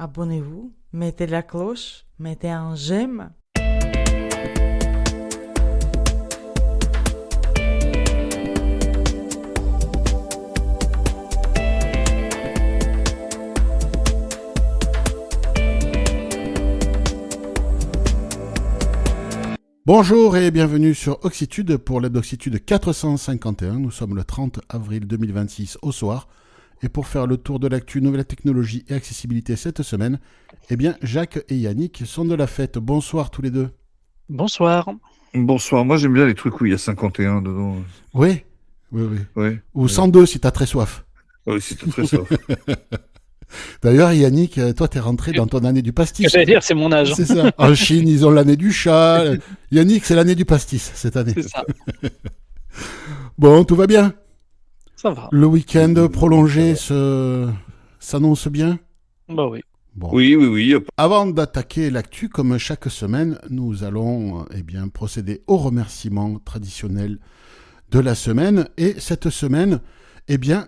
abonnez-vous, mettez la cloche, mettez un j'aime. Bonjour et bienvenue sur Oxitude pour l'Hebdoxitude 451. Nous sommes le 30 avril 2026 au soir. Et pour faire le tour de l'actu, nouvelles technologies et accessibilité cette semaine, eh bien Jacques et Yannick sont de la fête. Bonsoir tous les deux. Bonsoir. Bonsoir, moi j'aime bien les trucs où il y a 51 dedans. Oui. Ouais. Ou 102 si t'as très soif. Oui, c'est très soif. D'ailleurs, Yannick, toi t'es rentré dans ton année du pastis. J'allais dire, c'est mon âge. C'est ça. En Chine, ils ont l'année du chat. Yannick, c'est l'année du pastis cette année. C'est ça. Bon, tout va bien. Ça va. Le week-end prolongé s'annonce bien. Bah oui. Bon. Oui. Avant d'attaquer l'actu, comme chaque semaine, nous allons procéder au remerciement traditionnel de la semaine. Et cette semaine,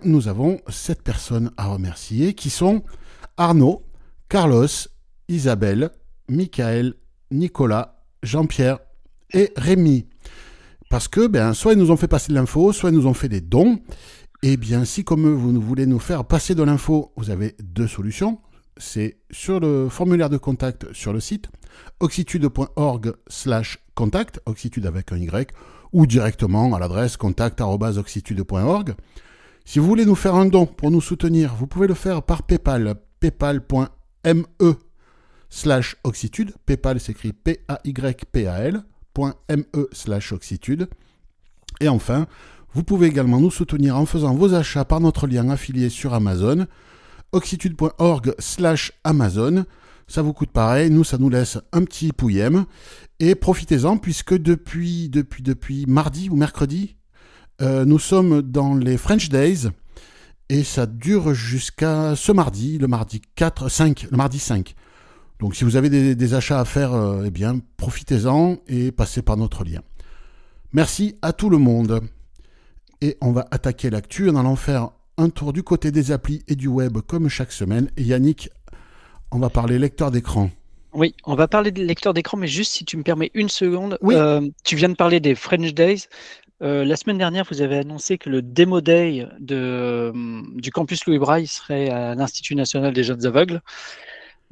nous avons 7 personnes à remercier qui sont Arnaud, Carlos, Isabelle, Michael, Nicolas, Jean-Pierre et Rémi. Parce que soit ils nous ont fait passer de l'info, soit ils nous ont fait des dons. Et bien, si comme eux, vous voulez nous faire passer de l'info, vous avez 2 solutions. C'est sur le formulaire de contact sur le site oxitude.org/contact, oxitude avec un Y, ou directement à l'adresse contact@oxitude.org. Si vous voulez nous faire un don pour nous soutenir, vous pouvez le faire par PayPal, paypal.me/oxitude. PayPal s'écrit PAYPAL.me/oxitude. Et enfin, vous pouvez également nous soutenir en faisant vos achats par notre lien affilié sur Amazon, oxitude.org/Amazon. Ça vous coûte pareil, nous ça nous laisse un petit pouillème. Et profitez-en puisque depuis mardi ou mercredi, nous sommes dans les French Days et ça dure jusqu'à ce mardi, le mardi 5. Donc si vous avez des achats à faire, profitez-en et passez par notre lien. Merci à tout le monde. Et on va attaquer l'actu en allant faire un tour du côté des applis et du web comme chaque semaine. Et Yannick, on va parler lecteur d'écran. Oui, on va parler de lecteur d'écran, mais juste si tu me permets une seconde. Oui. Tu viens de parler des French Days. La semaine dernière, vous avez annoncé que le Demo Day du campus Louis Braille serait à l'Institut national des jeunes aveugles.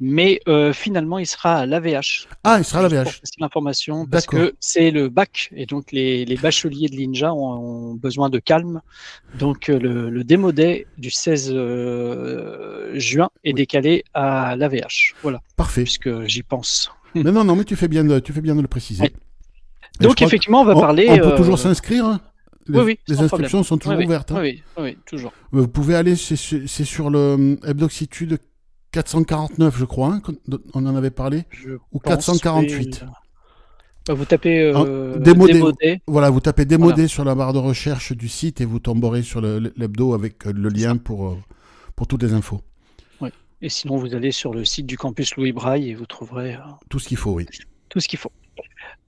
Mais finalement, il sera à l'AVH. Ah, il sera à l'AVH. C'est l'information, parce D'accord. que c'est le bac, et donc les bacheliers de l'INJA ont besoin de calme. Donc le démo day du 16 juin est décalé à l'AVH. Voilà. Parfait. Puisque j'y pense. Mais non, mais tu fais bien de le préciser. Ouais. Donc effectivement, on va parler... On peut toujours s'inscrire, hein. Oui, les inscriptions sont toujours ouvertes. Hein. Oui, toujours. Vous pouvez aller, c'est sur le Hebdoxitude 449, je crois, hein, on en avait parlé, ou 448. Vous tapez Démo Day. Voilà, vous tapez Démo Day sur la barre de recherche du site et vous tomberez sur l'hebdo avec le lien pour toutes les infos. Oui. Et sinon, vous allez sur le site du campus Louis Braille et vous trouverez tout ce qu'il faut, oui. Tout ce qu'il faut.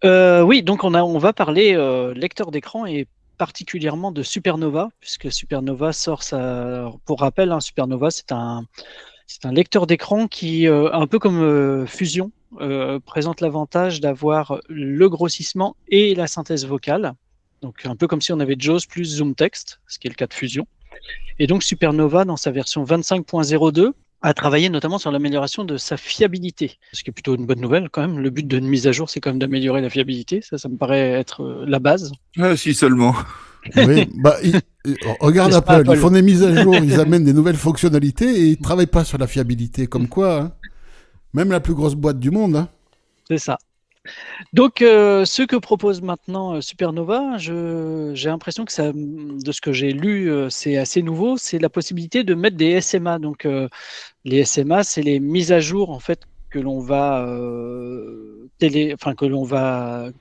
Oui, donc on va parler lecteur d'écran et particulièrement de Supernova, puisque Supernova sort pour rappel, hein, Supernova, c'est un lecteur d'écran qui, un peu comme Fusion, présente l'avantage d'avoir le grossissement et la synthèse vocale. Donc un peu comme si on avait JAWS plus Zoom Text, ce qui est le cas de Fusion. Et donc Supernova, dans sa version 25.02, a travaillé notamment sur l'amélioration de sa fiabilité, ce qui est plutôt une bonne nouvelle quand même. Le but d'une mise à jour, c'est quand même d'améliorer la fiabilité. Ça me paraît être la base. Ah si seulement. Oui, regarde Apple, ils font des mises à jour, ils amènent des nouvelles fonctionnalités et ils ne travaillent pas sur la fiabilité, comme quoi, hein. Même la plus grosse boîte du monde. Hein. C'est ça. Donc, ce que propose maintenant Supernova, j'ai l'impression que de ce que j'ai lu, c'est assez nouveau, c'est la possibilité de mettre des SMA. Donc, les SMA, c'est les mises à jour en fait que l'on va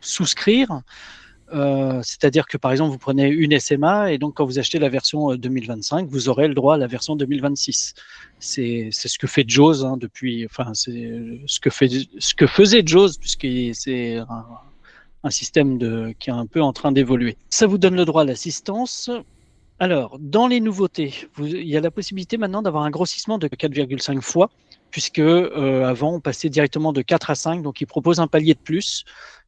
souscrire. C'est-à-dire que par exemple, vous prenez une SMA et donc quand vous achetez la version 2025, vous aurez le droit à la version 2026. C'est ce que fait JAWS depuis. Enfin, c'est ce que faisait JAWS puisque c'est un système qui est un peu en train d'évoluer. Ça vous donne le droit à l'assistance. Alors, dans les nouveautés, il y a la possibilité maintenant d'avoir un grossissement de 4,5 fois puisque avant on passait directement de 4 à 5, donc ils proposent un palier de plus.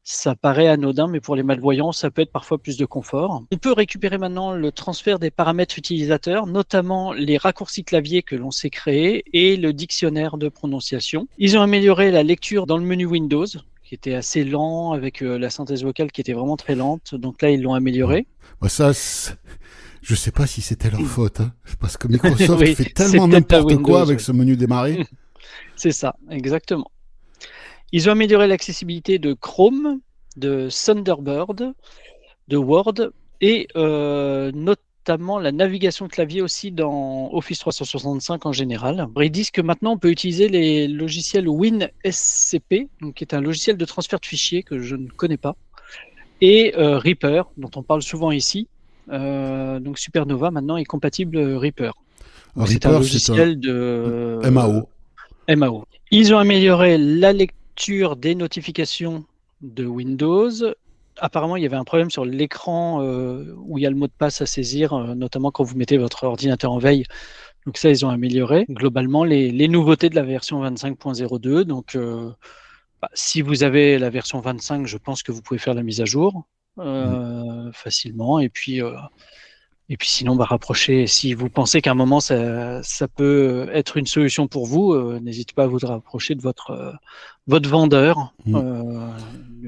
Ça paraît anodin, mais pour les malvoyants, ça peut être parfois plus de confort. On peut récupérer maintenant le transfert des paramètres utilisateurs, notamment les raccourcis clavier que l'on s'est créés et le dictionnaire de prononciation. Ils ont amélioré la lecture dans le menu Windows, qui était assez lent, avec la synthèse vocale qui était vraiment très lente. Donc là, ils l'ont amélioré. Ouais, ça, je sais pas si c'était leur faute, hein, parce que Microsoft Oui, fait tellement c'est peut-être pas n'importe quoi Windows, avec oui. ce menu démarrer. C'est ça, exactement. Ils ont amélioré l'accessibilité de Chrome, de Thunderbird, de Word et notamment la navigation clavier aussi dans Office 365 en général. Ils disent que maintenant on peut utiliser les logiciels WinSCP, donc qui est un logiciel de transfert de fichiers que je ne connais pas, et Reaper, dont on parle souvent ici. Donc Supernova maintenant est compatible Reaper. Donc, c'est un Reaper, logiciel de MAO. MAO. Ils ont amélioré la lecture des notifications de Windows. Apparemment, il y avait un problème sur l'écran où il y a le mot de passe à saisir, notamment quand vous mettez votre ordinateur en veille. Donc ça, ils ont amélioré. Globalement, les nouveautés de la version 25.02. Donc, si vous avez la version 25, je pense que vous pouvez faire la mise à jour facilement. Et puis sinon, rapprocher. Si vous pensez qu'à un moment, ça peut être une solution pour vous, n'hésitez pas à vous rapprocher de votre vendeur.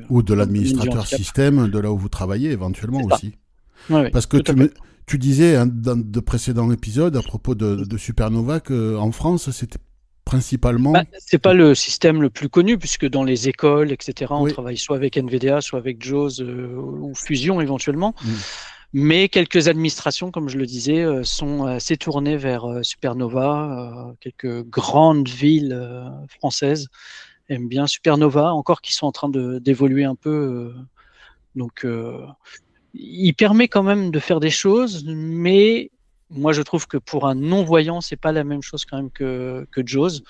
Ou de l'administrateur système, de là où vous travaillez éventuellement aussi. Ouais, parce que tu disais hein, dans de précédents épisodes à propos de Supernova qu'en France, c'était principalement... c'est pas le système le plus connu, puisque dans les écoles, etc., on travaille soit avec NVDA, soit avec JAWS ou Fusion éventuellement. Mais quelques administrations, comme je le disais, sont assez tournées vers Supernova. Quelques grandes villes françaises aiment bien Supernova, encore qui sont en train d'évoluer un peu. Donc, il permet quand même de faire des choses, mais moi, je trouve que pour un non-voyant, c'est pas la même chose quand même que JAWS.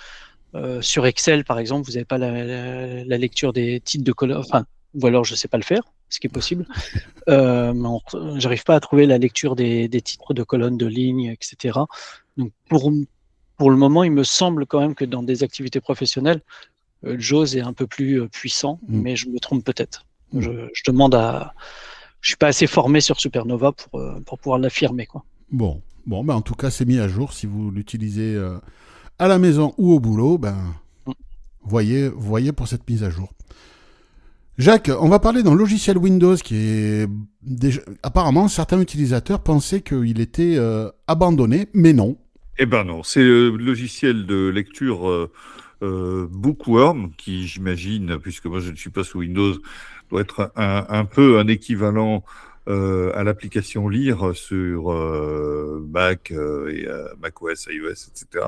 Sur Excel, par exemple, vous n'avez pas la lecture des titres de colonnes, ou alors je sais pas le faire, ce qui est possible. J'arrive pas à trouver la lecture des titres de colonnes, de lignes, etc. Donc pour le moment, il me semble quand même que dans des activités professionnelles, JAWS est un peu plus puissant, mais je me trompe peut-être. Je demande je suis pas assez formé sur Supernova pour pouvoir l'affirmer, quoi. Bon, en tout cas, c'est mis à jour. Si vous l'utilisez à la maison ou au boulot, voyez pour cette mise à jour. Jacques, on va parler d'un logiciel Windows qui est déjà... Apparemment, certains utilisateurs pensaient qu'il était abandonné, mais non. Eh ben non, c'est le logiciel de lecture Bookworm qui, j'imagine, puisque moi je ne suis pas sous Windows, doit être un peu un équivalent à l'application Lire sur Mac et macOS, iOS, etc.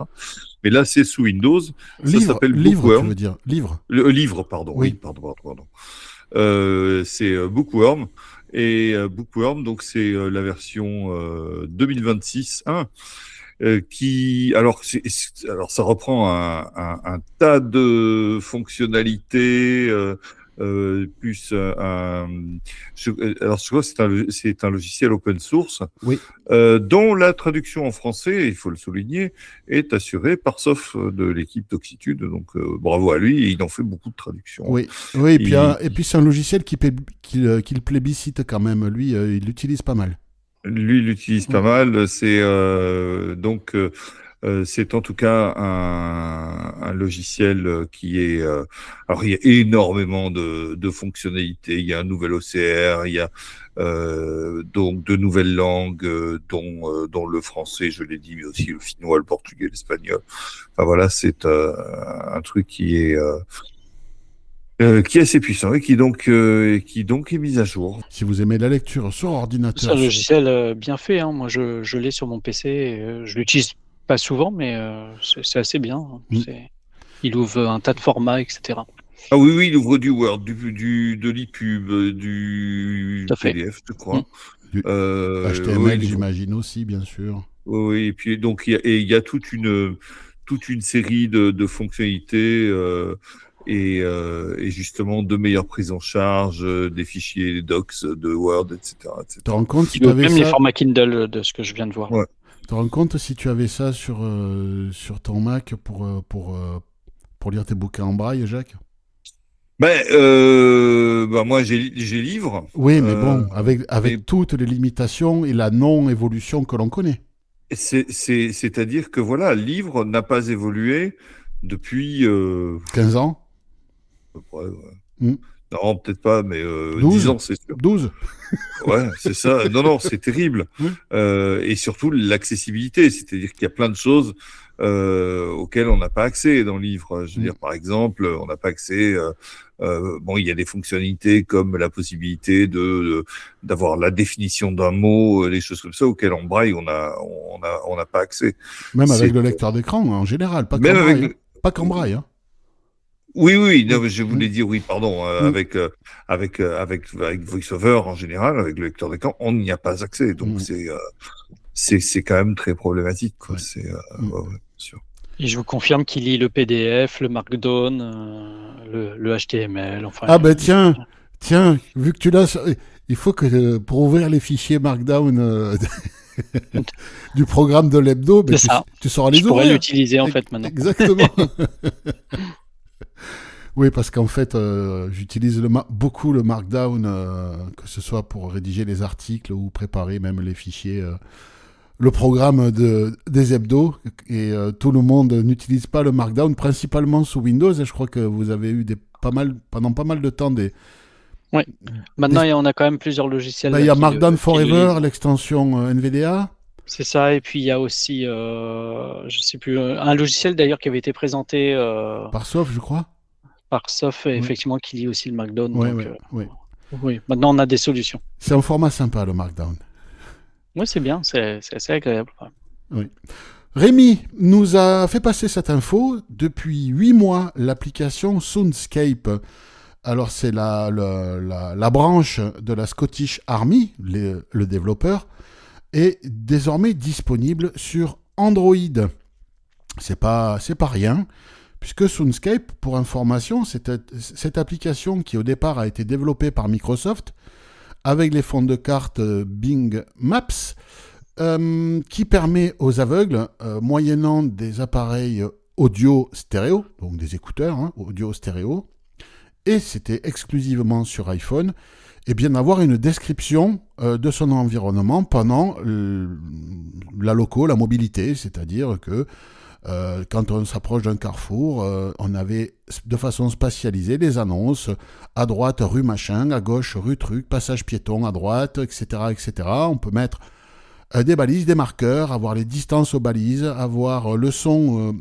Mais là, c'est sous Windows. Ça s'appelle Bookworm. Tu veux dire livre. Livre, pardon. Oui, pardon. C'est Bookworm. Et Bookworm, donc c'est la version 2026.1. Alors ça reprend un tas de fonctionnalités, plus alors je crois que c'est un logiciel open source, dont la traduction en français, il faut le souligner, est assurée par Sof de l'équipe Toxitude. Donc bravo à lui, et il en fait beaucoup de traductions. Oui, et puis c'est un logiciel qu'il plébiscite quand même. Lui, il l'utilise pas mal. Lui, il l'utilise pas mal. C'est c'est en tout cas un logiciel qui est... alors, il y a énormément de fonctionnalités. Il y a un nouvel OCR, il y a donc de nouvelles langues, dont le français, je l'ai dit, mais aussi le finnois, le portugais, l'espagnol. Enfin voilà, c'est un truc qui est assez puissant et qui donc est mis à jour. Si vous aimez la lecture sur ordinateur... C'est un logiciel bien fait. Hein. Moi, je l'ai sur mon PC. Et, je l'utilise pas souvent, mais c'est assez bien. Il ouvre un tas de formats, etc. Ah oui, il ouvre du Word, de l'ePub, du PDF, je crois. Du HTML, j'imagine aussi, bien sûr. Oui, et puis donc il y a toute une série de fonctionnalités et justement de meilleure prise en charge des fichiers docs de Word, etc. Tu te rends compte il ouvre même les formats Kindle de ce que je viens de voir. Ouais. te rends compte si tu avais ça sur ton Mac pour lire tes bouquins en braille, Jacques? Moi, j'ai livre. Oui, mais bon, avec mais- toutes les limitations et la non-évolution que l'on connaît. C'est-à-dire que voilà, livre n'a pas évolué depuis 15 ans? à peu près, ouais. Hmm. Non, peut-être pas, mais 12? 10 ans, c'est sûr. 12? Ouais, c'est ça. Non, c'est terrible. Oui. Et surtout l'accessibilité, c'est-à-dire qu'il y a plein de choses auxquelles on n'a pas accès dans le livre. Je veux dire, par exemple, on n'a pas accès. Il y a des fonctionnalités comme la possibilité d'avoir la définition d'un mot, des choses comme ça auxquelles en braille on n'a pas accès. Même avec C'est- le lecteur d'écran, en général, pas qu'en Même braille. avec Hein. Pas qu'en braille. Hein. Oui, non, mais je voulais dire oui, pardon, Mm. avec VoiceOver en général, avec le lecteur d'écran, on n'y a pas accès, donc Mm. c'est quand même très problématique, quoi. Ouais. C'est ouais, bien sûr. Et je vous confirme qu'il lit le PDF, le Markdown, le HTML. Enfin, Ah ben tiens, vu que tu l'as, il faut que pour ouvrir les fichiers Markdown du programme de l'hebdo, ben, C'est ça. tu sauras les je pourrais ouvrir. l'utiliser en fait maintenant. Exactement. Oui, parce qu'en fait, j'utilise beaucoup le Markdown, que ce soit pour rédiger les articles ou préparer même les fichiers, le programme des hebdos. Et tout le monde n'utilise pas le Markdown, principalement sous Windows. Et je crois que vous avez eu pendant pas mal de temps des... Oui. Maintenant, on a quand même plusieurs logiciels. Il y a Markdown qui le Forever, lisent. l'extension NVDA. C'est ça. Et puis il y a aussi, je sais plus, un logiciel d'ailleurs qui avait été présenté Par Soft, je crois. par Sof, effectivement, qui lit aussi le Markdown. Oui, donc, oui. oui. Maintenant, on a des solutions. C'est un format sympa, le Markdown. Oui, c'est bien. C'est assez agréable. Oui. Rémi nous a fait passer cette info. Depuis 8 mois, l'application Soundscape, alors c'est la branche de la Scottish Army, le développeur, est désormais disponible sur Android. C'est pas rien, puisque Soundscape, pour information, cette application qui au départ a été développée par Microsoft avec les fonds de carte Bing Maps, qui permet aux aveugles, moyennant des appareils audio stéréo, donc des écouteurs audio stéréo, et c'était exclusivement sur iPhone, et bien d'avoir une description de son environnement pendant la mobilité, c'est-à-dire que quand on s'approche d'un carrefour, on avait de façon spatialisée les annonces, à droite rue machin, à gauche rue truc, passage piéton à droite, etc. etc. On peut mettre des balises, des marqueurs, avoir les distances aux balises, avoir le son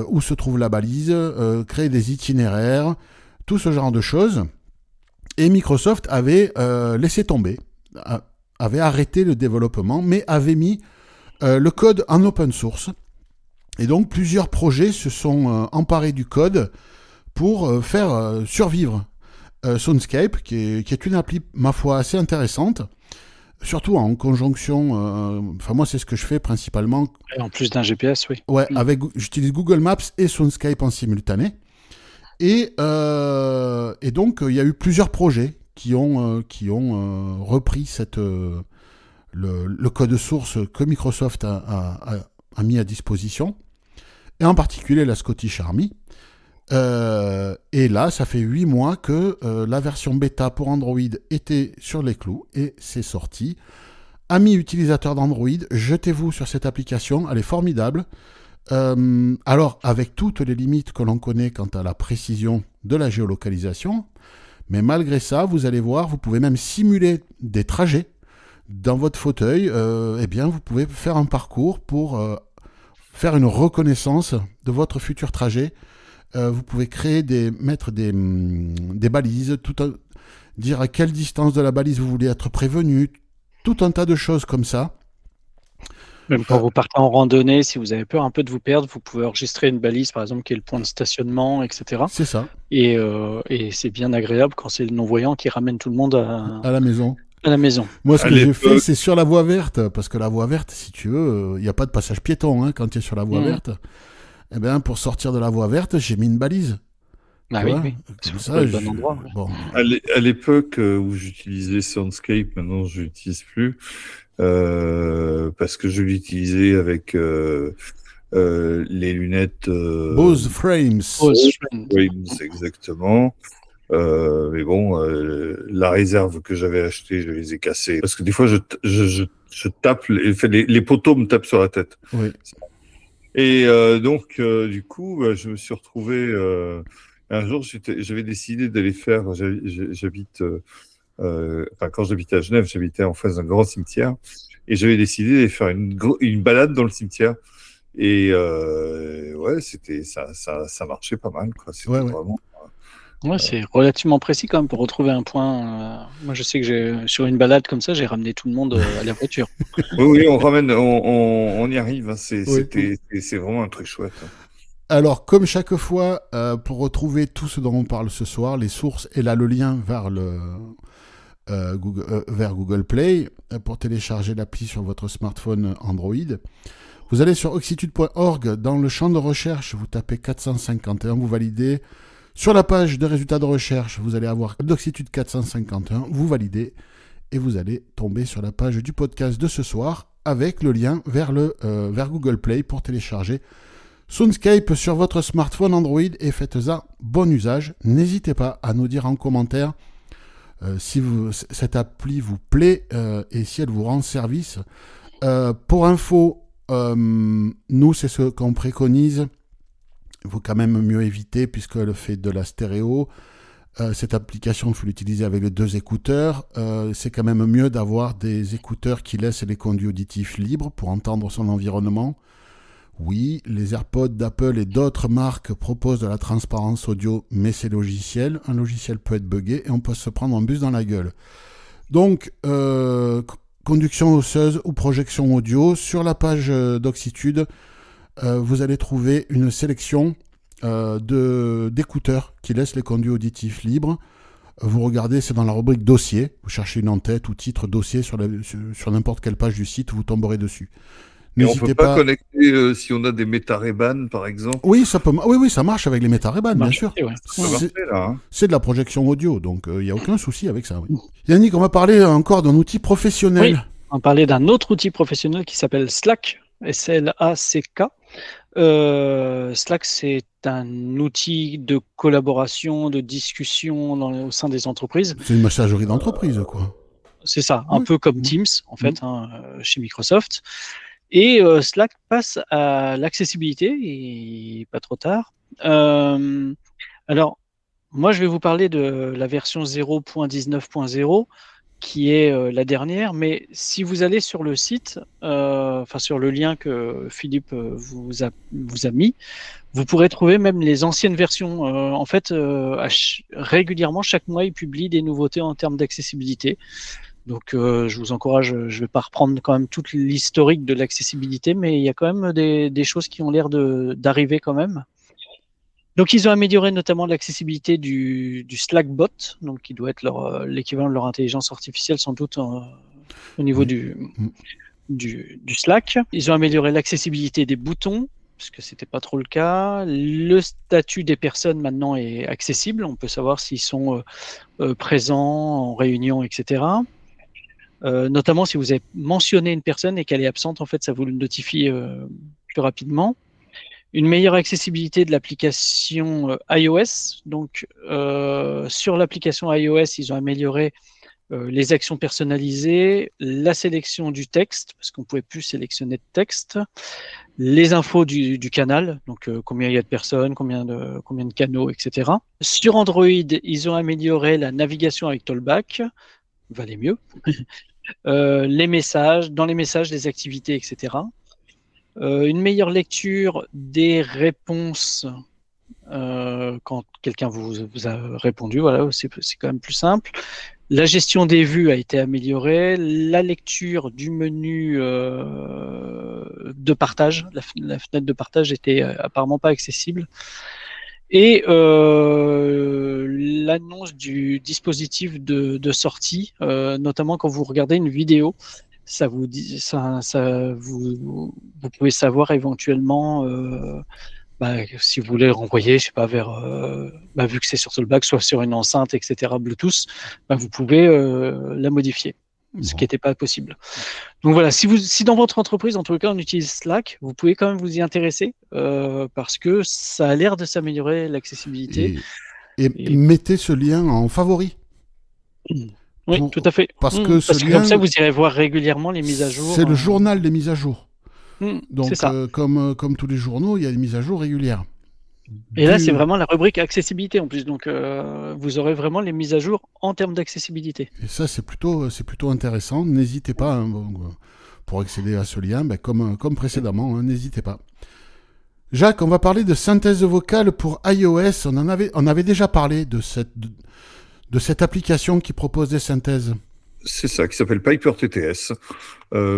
où se trouve la balise, créer des itinéraires, tout ce genre de choses. Et Microsoft avait laissé tomber, avait arrêté le développement, mais avait mis le code en open source. Et donc plusieurs projets se sont emparés du code pour faire survivre Soundscape, qui est une appli, ma foi, assez intéressante, surtout en conjonction, moi c'est ce que je fais principalement. Et en plus d'un GPS, oui. Ouais, j'utilise Google Maps et Soundscape en simultané. Et donc il y a eu plusieurs projets qui ont repris le code source que Microsoft a mis à disposition, et en particulier la Scottish Army. Et là, ça fait 8 mois que la version bêta pour Android était sur les clous et c'est sorti. Amis utilisateurs d'Android, jetez-vous sur cette application, elle est formidable. Alors, avec toutes les limites que l'on connaît quant à la précision de la géolocalisation, mais malgré ça, vous allez voir, vous pouvez même simuler des trajets dans votre fauteuil. Vous pouvez faire un parcours pour faire une reconnaissance de votre futur trajet. Vous pouvez mettre des balises, dire à quelle distance de la balise vous voulez être prévenu, tout un tas de choses comme ça. Même quand vous partez en randonnée, si vous avez peur un peu de vous perdre, vous pouvez enregistrer une balise, par exemple, qui est le point de stationnement, etc. C'est ça. Et c'est bien agréable quand c'est le non-voyant qui ramène tout le monde à la maison. À la maison. Moi, ce que j'ai fait, c'est sur la voie verte, parce que la voie verte, si tu veux, il n'y a pas de passage piéton quand tu es sur la voie verte. Eh bien, pour sortir de la voie verte, j'ai mis une balise. Ah Tu oui, vois, oui. comme C'est ça, le bon endroit. Ouais. bon, À l'époque où j'utilisais Soundscape, maintenant je l'utilise plus parce que je l'utilisais avec les lunettes Bose Frames. Pause friend. Frames, exactement. Mais bon, la réserve que j'avais achetée, je les ai cassées parce que des fois je tape, les poteaux me tapent sur la tête. Oui. Et donc, du coup, je me suis retrouvé. Un jour, j'avais décidé d'aller faire. J'habite. Enfin, quand j'habitais à Genève, j'habitais en face d'un grand cimetière. Et j'avais décidé d'aller faire une balade dans le cimetière. Et ouais, ça marchait pas mal, quoi. C'était Ouais, ouais. vraiment. Ouais, c'est relativement précis quand même pour retrouver un point. Moi, je sais que sur une balade comme ça, j'ai ramené tout le monde à la voiture. Oui, on y arrive. Hein. Oui. C'est vraiment un truc chouette. Hein. Alors, comme chaque fois, pour retrouver tout ce dont on parle ce soir, les sources et là le lien vers vers Google Play pour télécharger l'appli sur votre smartphone Android. Vous allez sur oxitude.org, dans le champ de recherche, vous tapez 451, vous validez. Sur la page de résultats de recherche, vous allez avoir Doxitude 451, vous validez et vous allez tomber sur la page du podcast de ce soir avec le lien vers Google Play pour télécharger Soundscape sur votre smartphone Android et faites-en bon usage. N'hésitez pas à nous dire en commentaire si cette appli vous plaît et si elle vous rend service. Pour info, nous, c'est ce qu'on préconise. Il faut quand même mieux éviter puisqu'elle fait de la stéréo. Cette application, il faut l'utiliser avec les 2 écouteurs. C'est quand même mieux d'avoir des écouteurs qui laissent les conduits auditifs libres pour entendre son environnement. Oui, les AirPods d'Apple et d'autres marques proposent de la transparence audio, mais c'est logiciel. Un logiciel peut être buggé et on peut se prendre un bus dans la gueule. Donc, conduction osseuse ou projection audio, sur la page d'Oxitude, vous allez trouver une sélection d'écouteurs qui laissent les conduits auditifs libres. Vous regardez, c'est dans la rubrique dossier. Vous cherchez une en-tête ou titre dossier sur n'importe quelle page du site, vous tomberez dessus. Et on peut pas connecter si on a des Meta-Ray-Ban, par exemple. Oui, ça marche avec les Meta-Ray-Ban, bien sûr. Ouais. C'est de la projection audio, donc il n'y a aucun souci avec ça. Oui. Yannick, on va parler encore d'un outil professionnel. Oui, on va parler d'un autre outil professionnel qui s'appelle Slack, S-L-A-C-K. Slack, c'est un outil de collaboration, de discussion au sein des entreprises. C'est une messagerie d'entreprise, quoi. C'est ça, un peu comme Teams, en fait, chez Microsoft. Et Slack passe à l'accessibilité, et pas trop tard. Alors, moi, je vais vous parler de la version 0.19.0, qui est la dernière, mais si vous allez sur le site, sur le lien que Philippe vous a mis, vous pourrez trouver même les anciennes versions. En fait, régulièrement, chaque mois, il publie des nouveautés en termes d'accessibilité. Donc, je vous encourage, je ne vais pas reprendre quand même toute l'historique de l'accessibilité, mais il y a quand même des choses qui ont l'air d'arriver quand même. Donc, ils ont amélioré notamment l'accessibilité du Slackbot, donc qui doit être l'équivalent de leur intelligence artificielle sans doute au niveau du Slack. Ils ont amélioré l'accessibilité des boutons, parce que c'était pas trop le cas. Le statut des personnes maintenant est accessible, on peut savoir s'ils sont présents en réunion, etc. Notamment si vous avez mentionné une personne et qu'elle est absente, en fait, ça vous le notifie plus rapidement. Une meilleure accessibilité de l'application iOS. Donc, sur l'application iOS, ils ont amélioré les actions personnalisées, la sélection du texte, parce qu'on ne pouvait plus sélectionner de texte, les infos du canal, donc combien il y a de personnes, combien de canaux, etc. Sur Android, ils ont amélioré la navigation avec Tollback, valait mieux. Les messages, dans les messages, les activités, etc. Une meilleure lecture des réponses quand quelqu'un vous a répondu, voilà, c'est quand même plus simple. La gestion des vues a été améliorée, la lecture du menu de partage, la fenêtre de partage était apparemment pas accessible. Et l'annonce du dispositif de sortie, notamment quand vous regardez une vidéo, vous pouvez savoir éventuellement si vous voulez renvoyer, je sais pas, vers, vu que c'est sur Soulback, soit sur une enceinte, etc., Bluetooth, vous pouvez la modifier, ce qui n'était pas possible. Donc voilà, si dans votre entreprise, en tout cas, on utilise Slack, vous pouvez quand même vous y intéresser parce que ça a l'air de s'améliorer l'accessibilité. Et mettez ce lien en favori. Oui, tout à fait. Parce que comme ça, vous irez voir régulièrement les mises à jour. C'est le journal des mises à jour. Donc, c'est ça. Comme tous les journaux, il y a des mises à jour régulières. Et là, c'est vraiment la rubrique accessibilité en plus. Donc, vous aurez vraiment les mises à jour en termes d'accessibilité. Et ça, c'est plutôt intéressant. N'hésitez pas, pour accéder à ce lien, comme précédemment, n'hésitez pas. Jacques, on va parler de synthèse vocale pour iOS. On avait déjà parlé de cette application qui propose des synthèses. C'est ça, qui s'appelle Piper TTS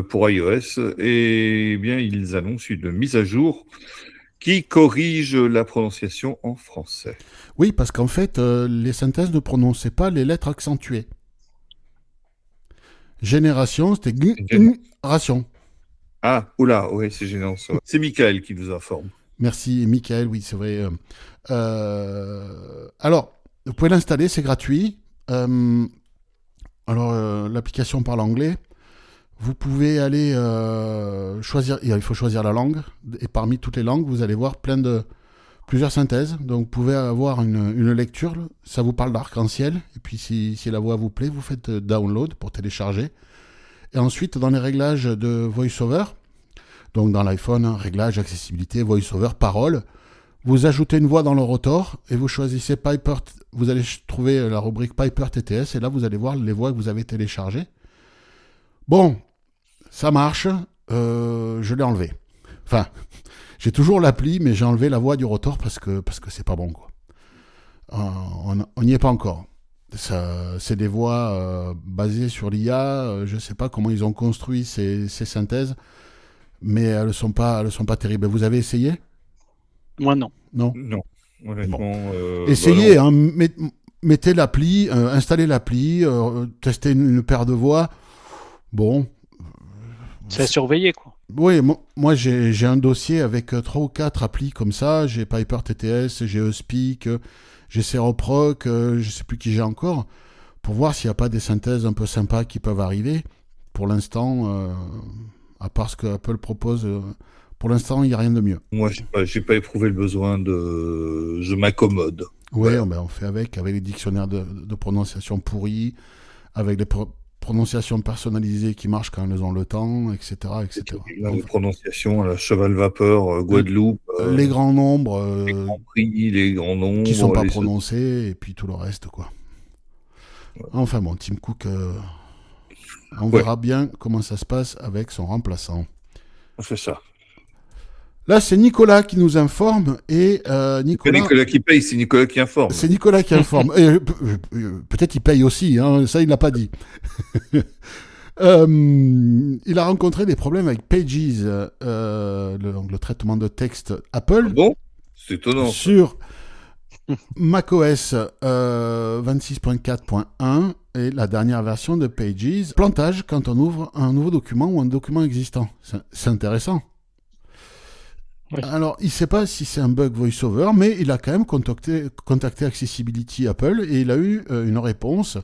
pour iOS. Et bien, ils annoncent une mise à jour qui corrige la prononciation en français. Oui, parce qu'en fait, les synthèses ne prononçaient pas les lettres accentuées. Génération, c'était ration. Ah, oula, oui, c'est gênant ça. C'est Michael qui nous informe. Merci, Michael, oui, c'est vrai. Alors, vous pouvez l'installer, c'est gratuit. L'application parle anglais. Vous pouvez aller choisir, il faut choisir la langue, et parmi toutes les langues, vous allez voir plusieurs synthèses. Donc, vous pouvez avoir une lecture, ça vous parle d'arc-en-ciel, et puis si la voix vous plaît, vous faites download pour télécharger. Et ensuite, dans les réglages de VoiceOver, donc dans l'iPhone, réglages, accessibilité, VoiceOver, parole, vous ajoutez une voix dans le rotor, et vous choisissez Piper, vous allez trouver la rubrique Piper TTS, et là, vous allez voir les voix que vous avez téléchargées. Bon, ça marche, je l'ai enlevé. Enfin, j'ai toujours l'appli, mais j'ai enlevé la voix du rotor parce que c'est pas bon, quoi. On n'y est pas encore. C'est des voix basées sur l'IA. Je sais pas comment ils ont construit ces synthèses, mais elles sont pas terribles. Vous avez essayé ? Moi, non. Non. Non, honnêtement. Bon. Essayez, hein, mettez l'appli, installez l'appli, testez une paire de voix. Bon. C'est à surveiller, quoi. Oui, moi j'ai un dossier avec 3 ou 4 applis comme ça. J'ai Piper TTS, j'ai Euspeak, j'ai Seroproc, je sais plus qui j'ai encore, pour voir s'il n'y a pas des synthèses un peu sympas qui peuvent arriver. Pour l'instant, à part ce que Apple propose, pour l'instant, il n'y a rien de mieux. Moi, j'ai pas éprouvé le besoin de... Je m'accommode. Oui, on fait avec les dictionnaires de prononciation pourris, avec les prononciations personnalisées qui marchent quand elles ont le temps, etc. La prononciation à la cheval vapeur, Guadeloupe. Les grands nombres. Les grands prix, les grands nombres. Qui ne sont pas prononcés, et puis tout le reste, quoi. Ouais. Enfin bon, Tim Cook, on verra bien comment ça se passe avec son remplaçant. C'est ça. Là, c'est Nicolas qui nous informe, et Nicolas... C'est Nicolas qui paye, c'est Nicolas qui informe. C'est Nicolas qui informe. Et, peut-être il paye aussi, hein, ça il l'a pas dit. Il a rencontré des problèmes avec Pages, le traitement de texte Apple. Ah bon, c'est étonnant. Sur macOS 26.4.1 et la dernière version de Pages. Plantage quand on ouvre un nouveau document ou un document existant. C'est intéressant. Oui. Alors, il ne sait pas si c'est un bug VoiceOver, mais il a quand même contacté Accessibility Apple et il a eu une réponse.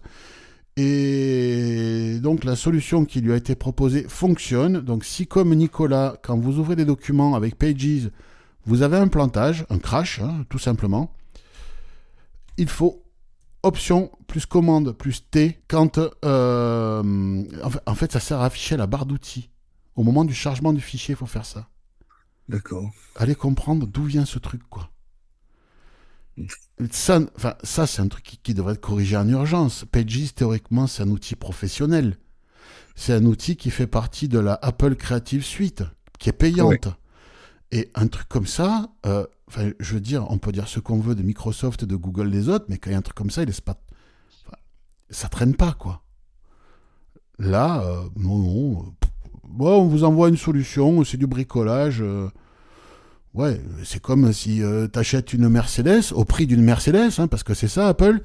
Et donc, la solution qui lui a été proposée fonctionne. Donc, si comme Nicolas, quand vous ouvrez des documents avec Pages, vous avez un plantage, un crash, hein, tout simplement, il faut Option plus commande plus T quand... en fait, ça sert à afficher la barre d'outils. Au moment du chargement du fichier, il faut faire ça. D'accord. Allez comprendre d'où vient ce truc, quoi. Ça, c'est un truc qui devrait être corrigé en urgence. Pages, théoriquement, c'est un outil professionnel. C'est un outil qui fait partie de la Apple Creative Suite, qui est payante. Oui. Et un truc comme ça, je veux dire, on peut dire ce qu'on veut de Microsoft, de Google, des autres, mais quand il y a un truc comme ça, ça traîne pas, quoi. Là, non. Bon, on vous envoie une solution, c'est du bricolage. Ouais, c'est comme si t'achètes une Mercedes, au prix d'une Mercedes, hein, parce que c'est ça, Apple,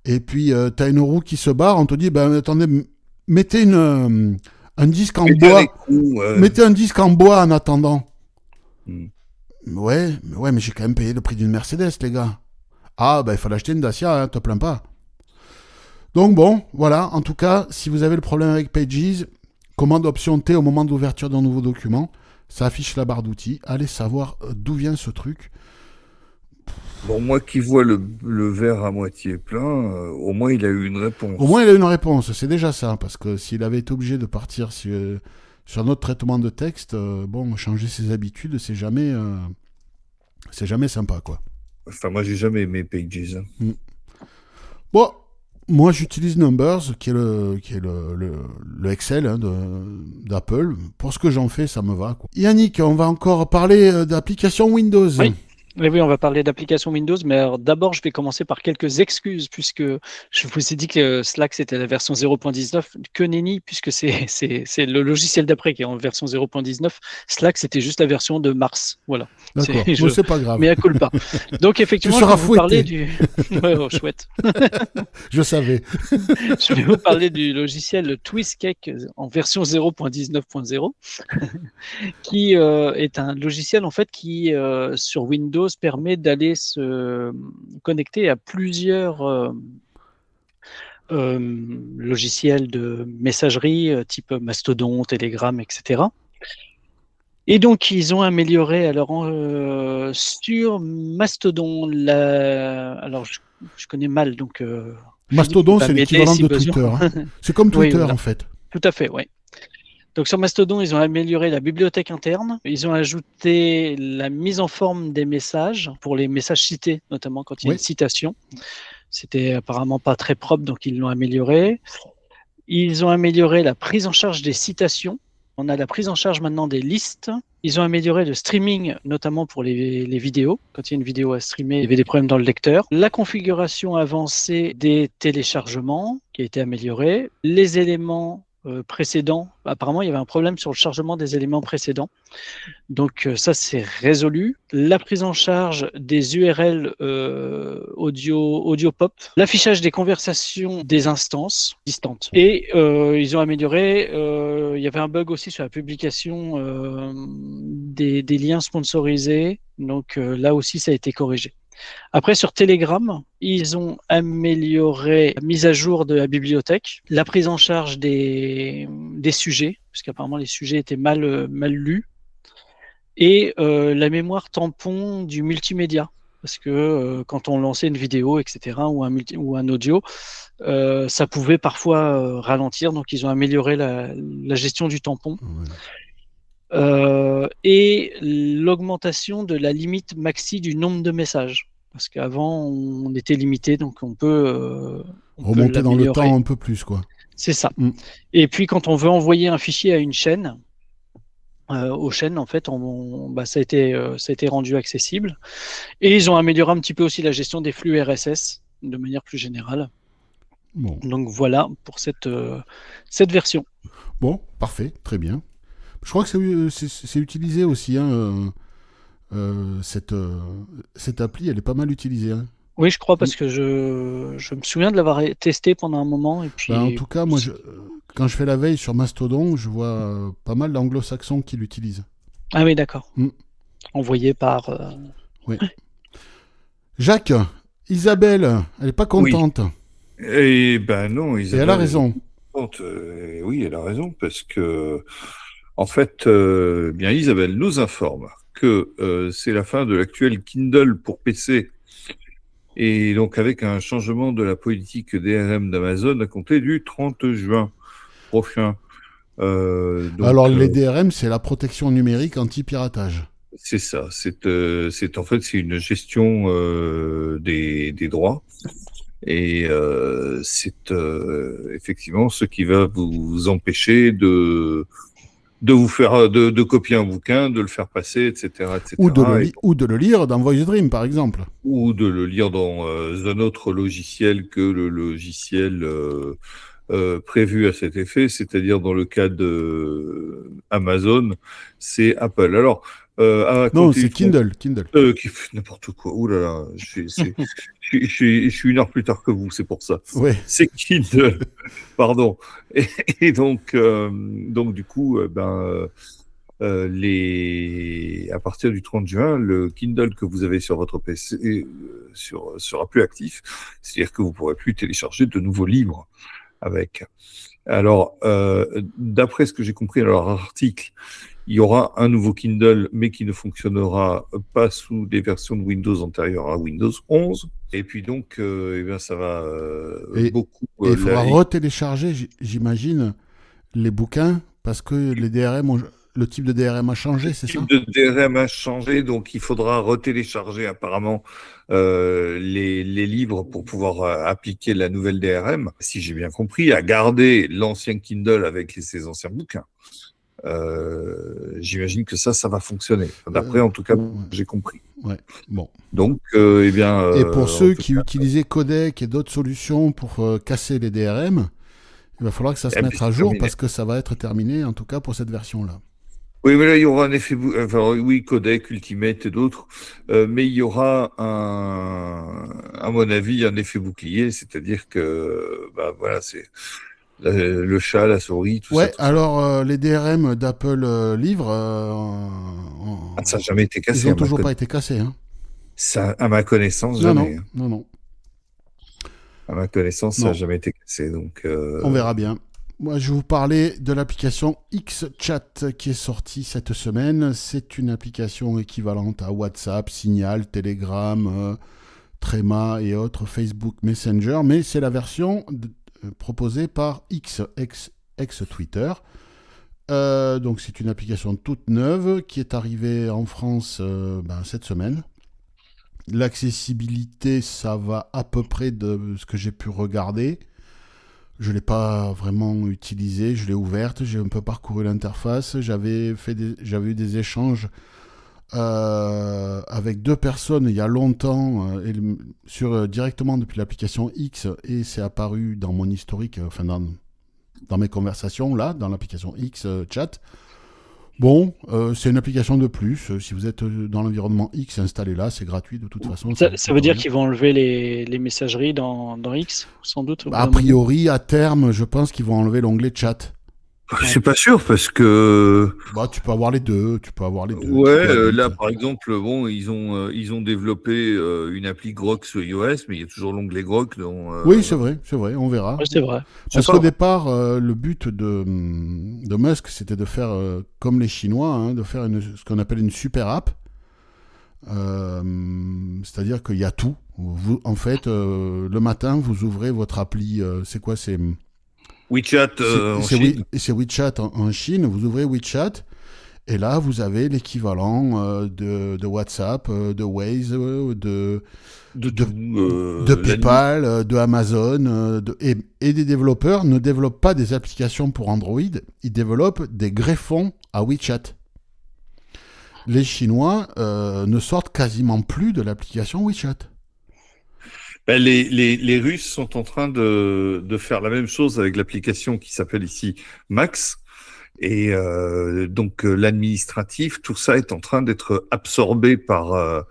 et puis t'as une roue qui se barre, on te dit, attendez, mettez un disque en bois. Mettez un disque en bois en attendant. Ouais, mais j'ai quand même payé le prix d'une Mercedes, les gars. Ah, bah il fallait acheter une Dacia, hein, te plains pas. Donc bon, voilà, en tout cas, si vous avez le problème avec Pages, commande option T au moment d'ouverture d'un nouveau document, ça affiche la barre d'outils. Allez savoir d'où vient ce truc. Bon, moi qui vois le verre à moitié plein, au moins il a eu une réponse. Au moins, il a une réponse, c'est déjà ça, parce que s'il avait été obligé de partir sur notre traitement de texte, bon, changer ses habitudes, c'est jamais sympa, quoi. Enfin, moi j'ai jamais aimé Pages. Bon, moi j'utilise Numbers, qui est le Excel hein, d'Apple. Pour ce que j'en fais, ça me va, quoi. Yannick, on va encore parler d'applications Windows. Oui. Oui, on va parler d'application Windows, mais alors d'abord, je vais commencer par quelques excuses, puisque je vous ai dit que Slack, c'était la version 0.19, que nenni, puisque c'est le logiciel d'après qui est en version 0.19. Slack, c'était juste la version de mars. Voilà. D'accord, Je- c'est pas grave. Mais à culpa. Donc, effectivement, Tu je seras vais vous parler fouetté. du. Ouais, oh, chouette. Je savais. Je vais vous parler du logiciel TwistCake en version 0.19.0, qui est un logiciel en fait qui sur Windows permet d'aller se connecter à plusieurs logiciels de messagerie type Mastodon, Telegram, etc. Et donc ils ont amélioré alors sur Mastodon alors je connais mal donc Mastodon, Philippe va c'est m'aider l'équivalent si de besoin. Twitter. Hein. C'est comme Oui, Twitter, voilà. en fait. Tout à fait, oui. Donc sur Mastodon, ils ont amélioré la bibliothèque interne. Ils ont ajouté la mise en forme des messages pour les messages cités, notamment quand il y a Oui. une citation. C'était apparemment pas très propre, donc ils l'ont amélioré. Ils ont amélioré la prise en charge des citations. On a la prise en charge maintenant des listes. Ils ont amélioré le streaming, notamment pour les vidéos. Quand il y a une vidéo à streamer, il y avait des problèmes dans le lecteur. La configuration avancée des téléchargements, qui a été améliorée. Les éléments précédents, apparemment, il y avait un problème sur le chargement des éléments précédents. Donc ça, c'est résolu. La prise en charge des URL audio pop, l'affichage des conversations des instances distantes. Et ils ont amélioré, il y avait un bug aussi sur la publication des liens sponsorisés. Donc là aussi, ça a été corrigé. Après, sur Telegram, ils ont amélioré la mise à jour de la bibliothèque, la prise en charge des sujets, parce qu'apparemment les sujets étaient mal lus, et la mémoire tampon du multimédia. Parce que quand on lançait une vidéo, etc., ou un audio, ça pouvait parfois ralentir. Donc, ils ont amélioré la gestion du tampon. Ouais. Et l'augmentation de la limite maxi du nombre de messages. Parce qu'avant, on était limité, donc on peut Remonter dans le l'améliorer. temps un peu plus, quoi. C'est ça. Mm. Et puis, quand on veut envoyer un fichier à une chaîne, aux chaînes, en fait, ça a été rendu accessible. Et ils ont amélioré un petit peu aussi la gestion des flux RSS de manière plus générale. Bon. Donc voilà pour cette version. Bon, parfait, très bien. Je crois que c'est utilisé aussi, hein, cette appli, elle est pas mal utilisée. Hein. Oui, je crois parce que je me souviens de l'avoir testé pendant un moment. Et puis... En tout cas, moi, quand je fais la veille sur Mastodon, je vois pas mal d'anglo-saxons qui l'utilisent. Ah oui, d'accord. Mm. Envoyé par... Oui. Jacques, Isabelle, elle est pas contente. Eh ben non, Isabelle. Et elle a raison. Oui, elle a raison, parce que, en fait, bien Isabelle nous informe que c'est la fin de l'actuel Kindle pour PC. Et donc, avec un changement de la politique DRM d'Amazon à compter du 30 juin prochain. Alors, les DRM, c'est la protection numérique anti-piratage. C'est ça. C'est une gestion des droits. Et c'est effectivement ce qui va vous empêcher de vous faire de copier un bouquin, de le faire passer, etc., etc. Ou de le lire dans Voice Dream, par exemple. Ou de le lire dans un autre logiciel que le logiciel prévu à cet effet, c'est-à-dire dans le cas de Amazon, c'est Apple. Alors, non, c'est Kindle. N'importe quoi. Ouh là là, je suis une heure plus tard que vous, c'est pour ça. Ouais. C'est Kindle, pardon. Et donc du coup, à partir du 30 juin, le Kindle que vous avez sur votre PC sera plus actif. C'est-à-dire que vous ne pourrez plus télécharger de nouveaux livres avec. Alors, d'après ce que j'ai compris dans leur article, il y aura un nouveau Kindle, mais qui ne fonctionnera pas sous des versions de Windows antérieures à Windows 11. Et puis donc, eh bien, ça va beaucoup... Et il faudra retélécharger, j'imagine, les bouquins, parce que les DRM le type de DRM a changé, c'est ça ? Le type de DRM a changé, donc il faudra retélécharger apparemment les livres pour pouvoir appliquer la nouvelle DRM. Si j'ai bien compris, à garder l'ancien Kindle avec ses anciens bouquins. J'imagine que ça va fonctionner. D'après, en tout cas, j'ai compris. Ouais, bon. Donc, eh bien... et pour ceux qui utilisaient Codec et d'autres solutions pour casser les DRM, il va falloir que ça se mette à jour parce que ça va être terminé, en tout cas pour cette version-là. Oui, mais là, il y aura un effet... Enfin, oui, Codec, Ultimate et d'autres. Mais il y aura, à mon avis, un effet bouclier. C'est-à-dire que, voilà, c'est le chat, la souris, tout ça. Ouais, alors les DRM d'Apple Livre... ça n'a jamais été cassé. Ils n'ont toujours pas été cassés. Hein. Ça, à ma connaissance, jamais. Non. À ma connaissance, ça n'a jamais été cassé. Donc, on verra bien. Moi, je vais vous parler de l'application XChat qui est sortie cette semaine. C'est une application équivalente à WhatsApp, Signal, Telegram, Trema et autres, Facebook Messenger, mais c'est la version proposée par ex-Twitter. Donc, c'est une application toute neuve qui est arrivée en France cette semaine. L'accessibilité, ça va à peu près de ce que j'ai pu regarder. Je ne l'ai pas vraiment utilisée, je l'ai ouverte, j'ai un peu parcouru l'interface. J'avais eu des échanges avec 2 personnes il y a longtemps directement depuis l'application X, et c'est apparu dans mon historique, enfin dans mes conversations, là, dans l'application X Chat. Bon, c'est une application de plus. Si vous êtes dans l'environnement X, installez-la, c'est gratuit de toute façon. Ça veut dire qu'ils vont enlever les messageries dans X, sans doute. A priori, à terme, je pense qu'ils vont enlever l'onglet chat. Je suis pas sûr parce que. Tu peux avoir les deux. Ouais, là par exemple, bon, ils ont développé une appli Grok sur iOS, mais il y a toujours l'onglet Grok. Oui, c'est vrai, on verra. Ouais, c'est vrai. Parce qu'au départ, le but de Musk, c'était de faire comme les Chinois, de faire ce qu'on appelle une super app. C'est-à-dire qu'il y a tout. En fait, le matin, vous ouvrez votre appli. C'est quoi ? C'est WeChat en Chine. C'est WeChat en Chine. Vous ouvrez WeChat et là, vous avez l'équivalent de WhatsApp, de Waze, de PayPal, de Amazon. Et des développeurs ne développent pas des applications pour Android. Ils développent des greffons à WeChat. Les Chinois ne sortent quasiment plus de l'application WeChat. Les Russes sont en train de faire la même chose avec l'application qui s'appelle ici Max. Et donc l'administratif, tout ça est en train d'être absorbé par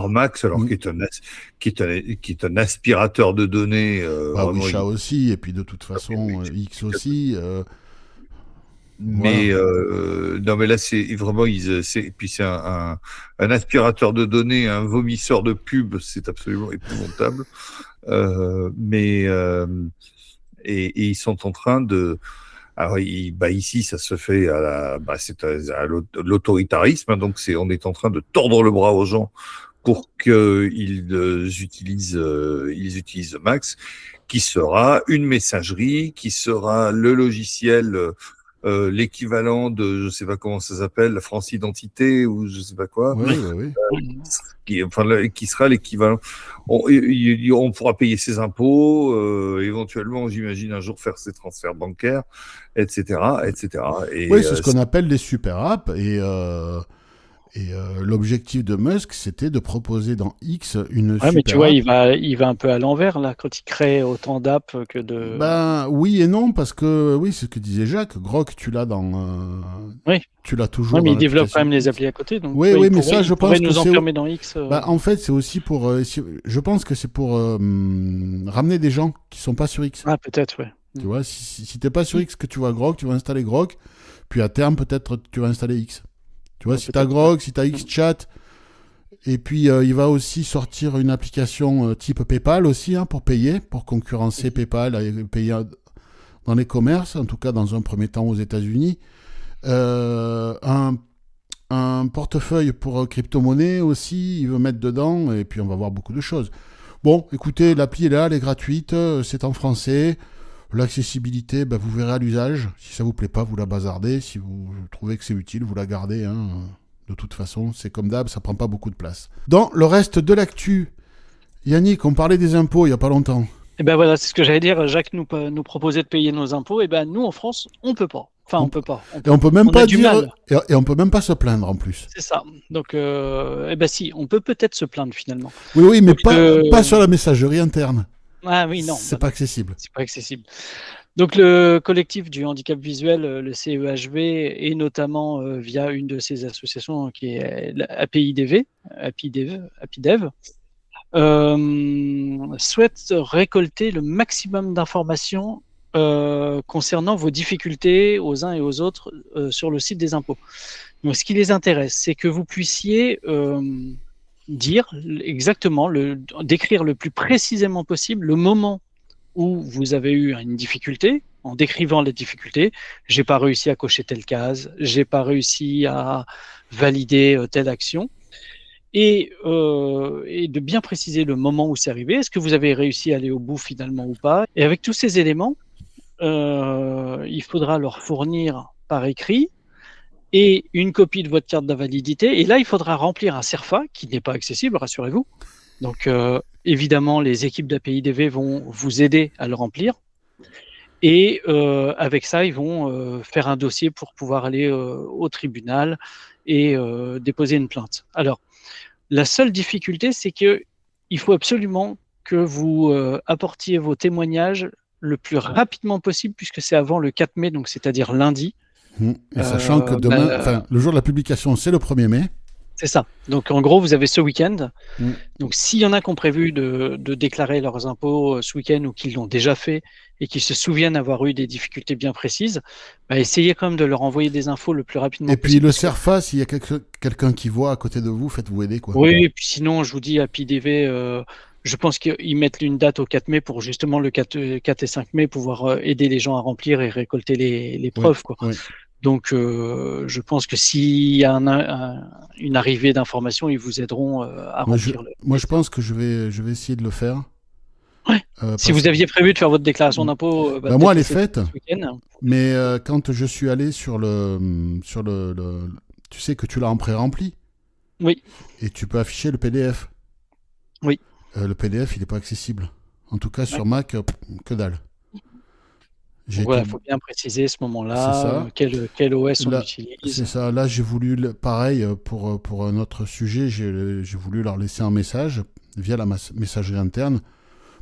Max, alors qui est un aspirateur de données. WeChat aussi, et puis de toute façon X aussi. Mais non, mais là c'est vraiment c'est un aspirateur de données, un vomisseur de pub, c'est absolument épouvantable. Et ils sont en train de. Alors ici ça se fait c'est à l'autoritarisme, donc on est en train de tordre le bras aux gens pour qu'ils utilisent Max, qui sera une messagerie, qui sera le logiciel. L'équivalent de, je sais pas comment ça s'appelle, la France Identité ou je sais pas quoi. Oui. Qui sera l'équivalent. On pourra payer ses impôts, éventuellement, j'imagine un jour faire ses transferts bancaires, etc., etc. Oui, c'est ce qu'on appelle des super apps et l'objectif de Musk, c'était de proposer dans X une super app. Mais tu vois, il va un peu à l'envers, là, quand il crée autant d'apps que de... Oui et non, parce que, oui, c'est ce que disait Jacques, Grok, tu l'as dans... Oui. Tu l'as toujours. Mais il développe quand même les applis à côté. Donc, oui, mais ça, je pense que nous enfermer dans X. En fait, c'est aussi pour... je pense que c'est pour ramener des gens qui sont pas sur X. Ah, peut-être, ouais. Tu vois, si t'es pas sur X que tu vois Grok, tu vas installer Grok, puis à terme, peut-être, tu vas installer X. Tu vois, si t'as Grok, si t'as XChat, et puis il va aussi sortir une application type PayPal aussi, hein, pour payer, pour concurrencer PayPal et payer dans les commerces, en tout cas dans un premier temps aux États-Unis. Un portefeuille pour crypto-monnaie aussi, il veut mettre dedans, et puis on va voir beaucoup de choses. Bon, écoutez, l'appli est là, elle est gratuite, c'est en français. L'accessibilité, vous verrez à l'usage. Si ça vous plaît pas, vous la bazardez. Si vous trouvez que c'est utile, vous la gardez. Hein. De toute façon, c'est comme d'hab, ça prend pas beaucoup de place. Dans le reste de l'actu, Yannick, on parlait des impôts il y a pas longtemps. Et ben voilà, c'est ce que j'allais dire. Jacques nous proposait de payer nos impôts. Et ben nous, en France, on peut pas. Enfin, on peut pas. Et on peut même on pas a du dire. mal. Et on peut même pas se plaindre en plus. C'est ça. Donc, eh ben si, on peut peut-être se plaindre finalement. Oui, mais Donc, pas sur la messagerie interne. Ah oui, non. C'est pas accessible. C'est pas accessible. Donc le collectif du handicap visuel, le CEHV, et notamment via une de ses associations qui est APIDV, souhaite récolter le maximum d'informations concernant vos difficultés aux uns et aux autres sur le site des impôts. Donc ce qui les intéresse, c'est que vous puissiez dire exactement, décrire le plus précisément possible le moment où vous avez eu une difficulté, en décrivant la difficulté, j'ai pas réussi à cocher telle case, j'ai pas réussi à valider telle action, et de bien préciser le moment où c'est arrivé, est-ce que vous avez réussi à aller au bout finalement ou pas, et avec tous ces éléments, il faudra leur fournir par écrit et une copie de votre carte d'invalidité, et là il faudra remplir un CERFA qui n'est pas accessible, rassurez-vous. Donc, évidemment, les équipes d'APIDV vont vous aider à le remplir. Et avec ça, ils vont faire un dossier pour pouvoir aller au tribunal et déposer une plainte. Alors, la seule difficulté, c'est qu'il faut absolument que vous apportiez vos témoignages le plus rapidement possible, puisque c'est avant le 4 mai, donc c'est-à-dire lundi. Et sachant que demain, le jour de la publication, c'est le 1er mai. C'est ça. Donc, en gros, vous avez ce week-end. Donc, s'il y en a qui ont prévu de déclarer leurs impôts ce week-end ou qui l'ont déjà fait et qui se souviennent avoir eu des difficultés bien précises, essayez quand même de leur envoyer des infos le plus rapidement possible. Et puis, le CERFA, s'il y a quelqu'un qui voit à côté de vous, faites-vous aider, quoi. Oui, et puis sinon, je vous dis, à PIDV, je pense qu'ils mettent une date au 4 mai pour justement le 4 et 5 mai pouvoir aider les gens à remplir et récolter les preuves, quoi. Oui. Donc, je pense que s'il y a une arrivée d'informations, ils vous aideront à remplir. Moi, je pense que je vais essayer de le faire. Ouais. Si vous aviez prévu de faire votre déclaration d'impôt, moi, elle est faite. Mais quand je suis allé sur le, tu sais que tu l'as en pré-rempli. Oui. Et tu peux afficher le PDF. Oui. Le PDF, il n'est pas accessible. En tout cas, sur Mac, que dalle. Voilà, il faut bien préciser ce moment-là, quel OS on utilise. C'est ça. Là, j'ai voulu, pareil, pour un autre sujet, j'ai voulu leur laisser un message via la messagerie interne.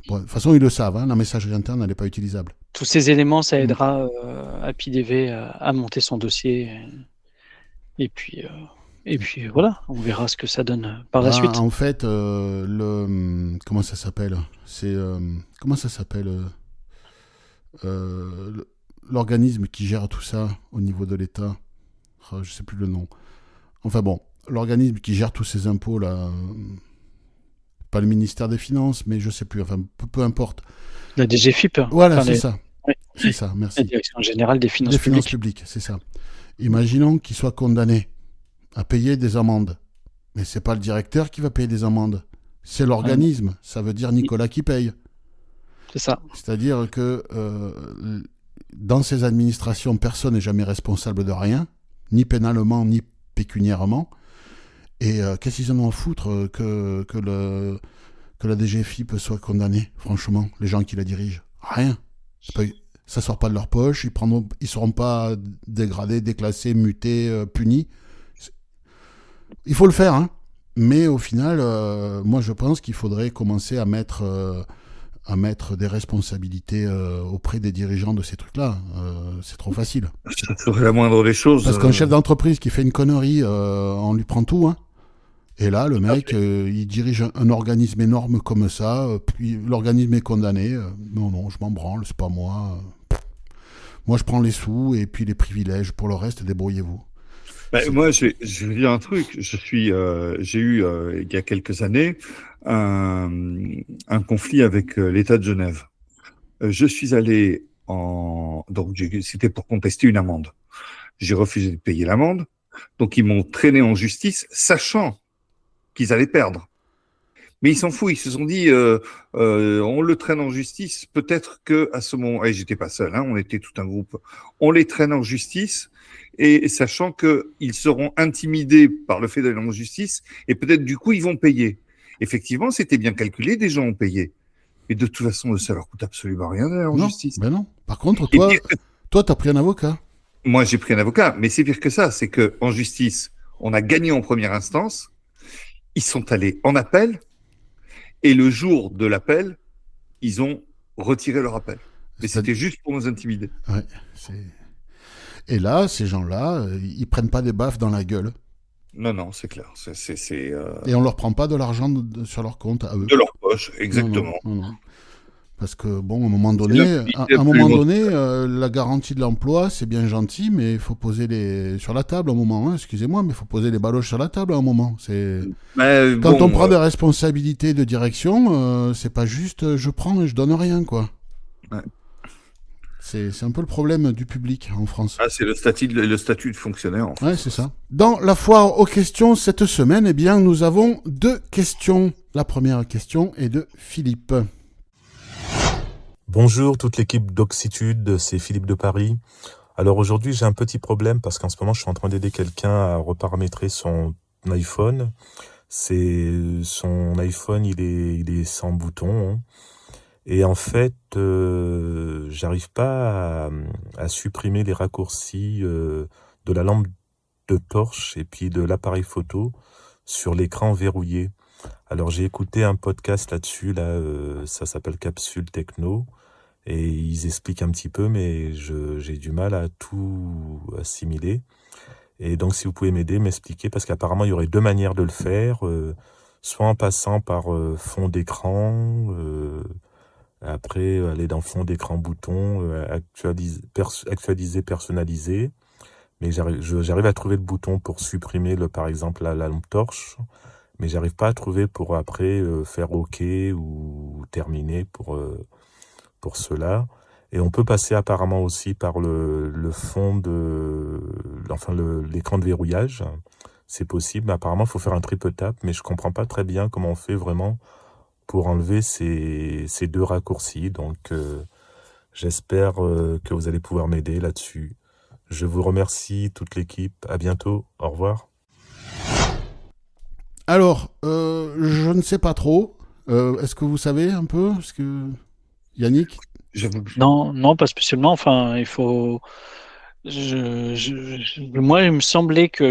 Bon, de toute façon, ils le savent, hein, la messagerie interne, elle n'est pas utilisable. Tous ces éléments, ça aidera APIDV à monter son dossier. Et puis voilà, on verra ce que ça donne par la suite. En fait, comment ça s'appelle ? Comment ça s'appelle l'organisme qui gère tout ça au niveau de l'État, je sais plus le nom. Enfin bon, l'organisme qui gère tous ces impôts là, pas le ministère des Finances, mais je sais plus. Enfin, peu importe. La DGFiP. Voilà, c'est ça. Oui. C'est ça. Merci. La Direction générale des finances publiques, c'est ça. Imaginons qu'il soit condamné à payer des amendes, mais c'est pas le directeur qui va payer des amendes, c'est l'organisme. Ça veut dire Nicolas qui paye. C'est ça. C'est-à-dire que dans ces administrations, personne n'est jamais responsable de rien, ni pénalement, ni pécuniairement. Et qu'est-ce qu'ils en ont à foutre que la DGFiP soit condamnée, franchement, les gens qui la dirigent ? Rien. Ça sort pas de leur poche, ils seront pas dégradés, déclassés, mutés, punis. Il faut le faire, hein. Mais au final, moi je pense qu'il faudrait commencer à mettre des responsabilités auprès des dirigeants de ces trucs-là. C'est trop facile. Ça serait la moindre des choses. Parce qu'un chef d'entreprise qui fait une connerie, on lui prend tout. Hein. Et là, le mec, il dirige un organisme énorme comme ça, puis l'organisme est condamné. Non, je m'en branle, c'est pas moi. Moi, je prends les sous et puis les privilèges. Pour le reste, débrouillez-vous. Moi, je vais dire un truc. J'ai eu il y a quelques années un conflit avec l'État de Genève. Je suis allé c'était pour contester une amende. J'ai refusé de payer l'amende, donc ils m'ont traîné en justice, sachant qu'ils allaient perdre. Mais ils s'en foutent, ils se sont dit, on le traîne en justice, peut-être que à ce moment, et j'étais pas seul, hein, on était tout un groupe, on les traîne en justice, et sachant qu'ils seront intimidés par le fait d'aller en justice, et peut-être du coup ils vont payer. Effectivement, c'était bien calculé, des gens ont payé. Mais de toute façon, ça leur coûte absolument rien d'aller en justice. Ben non. Par contre, toi, t'as pris un avocat. Moi, j'ai pris un avocat, mais c'est pire que ça, c'est que en justice, on a gagné en première instance, ils sont allés en appel, et le jour de l'appel, ils ont retiré leur appel. Mais c'était juste pour nous intimider. Ouais, et là, ces gens-là, ils prennent pas des baffes dans la gueule. Non, c'est clair. Et on leur prend pas de l'argent sur leur compte à eux. De leur poche, exactement. Non. Parce que bon, à un moment donné, la garantie de l'emploi, c'est bien gentil, mais il faut poser sur la table à un moment. Hein, excusez-moi, mais il faut poser les baloches sur la table à un moment. Quand on prend des responsabilités de direction, c'est pas juste je prends et je donne rien, quoi. Ouais. C'est un peu le problème du public en France. C'est le statut de fonctionnaire en France. Ouais, c'est ça. Dans la foire aux questions cette semaine, eh bien, nous avons 2 questions. La première question est de Philippe. Bonjour toute l'équipe d'Oxitude, c'est Philippe de Paris. Alors aujourd'hui j'ai un petit problème parce qu'en ce moment je suis en train d'aider quelqu'un à reparamétrer son iPhone. Son iPhone il est sans bouton. Hein. Et en fait j'arrive pas à supprimer les raccourcis de la lampe de torche et puis de l'appareil photo sur l'écran verrouillé. Alors j'ai écouté un podcast là-dessus, ça s'appelle Capsule Techno, et ils expliquent un petit peu, mais j'ai du mal à tout assimiler. Et donc si vous pouvez m'aider, m'expliquer, parce qu'apparemment il y aurait 2 manières de le faire, soit en passant par fond d'écran, après aller dans fond d'écran bouton, actualiser, personnaliser, mais j'arrive à trouver le bouton pour supprimer par exemple la lampe torche, mais j'arrive pas à trouver pour après faire OK ou terminer pour cela. Et on peut passer apparemment aussi par le fond l'écran de verrouillage. C'est possible, mais apparemment il faut faire un triple tap, mais je comprends pas très bien comment on fait vraiment pour enlever ces 2 raccourcis. Donc j'espère que vous allez pouvoir m'aider là-dessus. Je vous remercie toute l'équipe. À bientôt. Au revoir. Alors, je ne sais pas trop. Est-ce que vous savez un peu? Yannick? Non, pas spécialement. Enfin, il faut. Moi, il me semblait que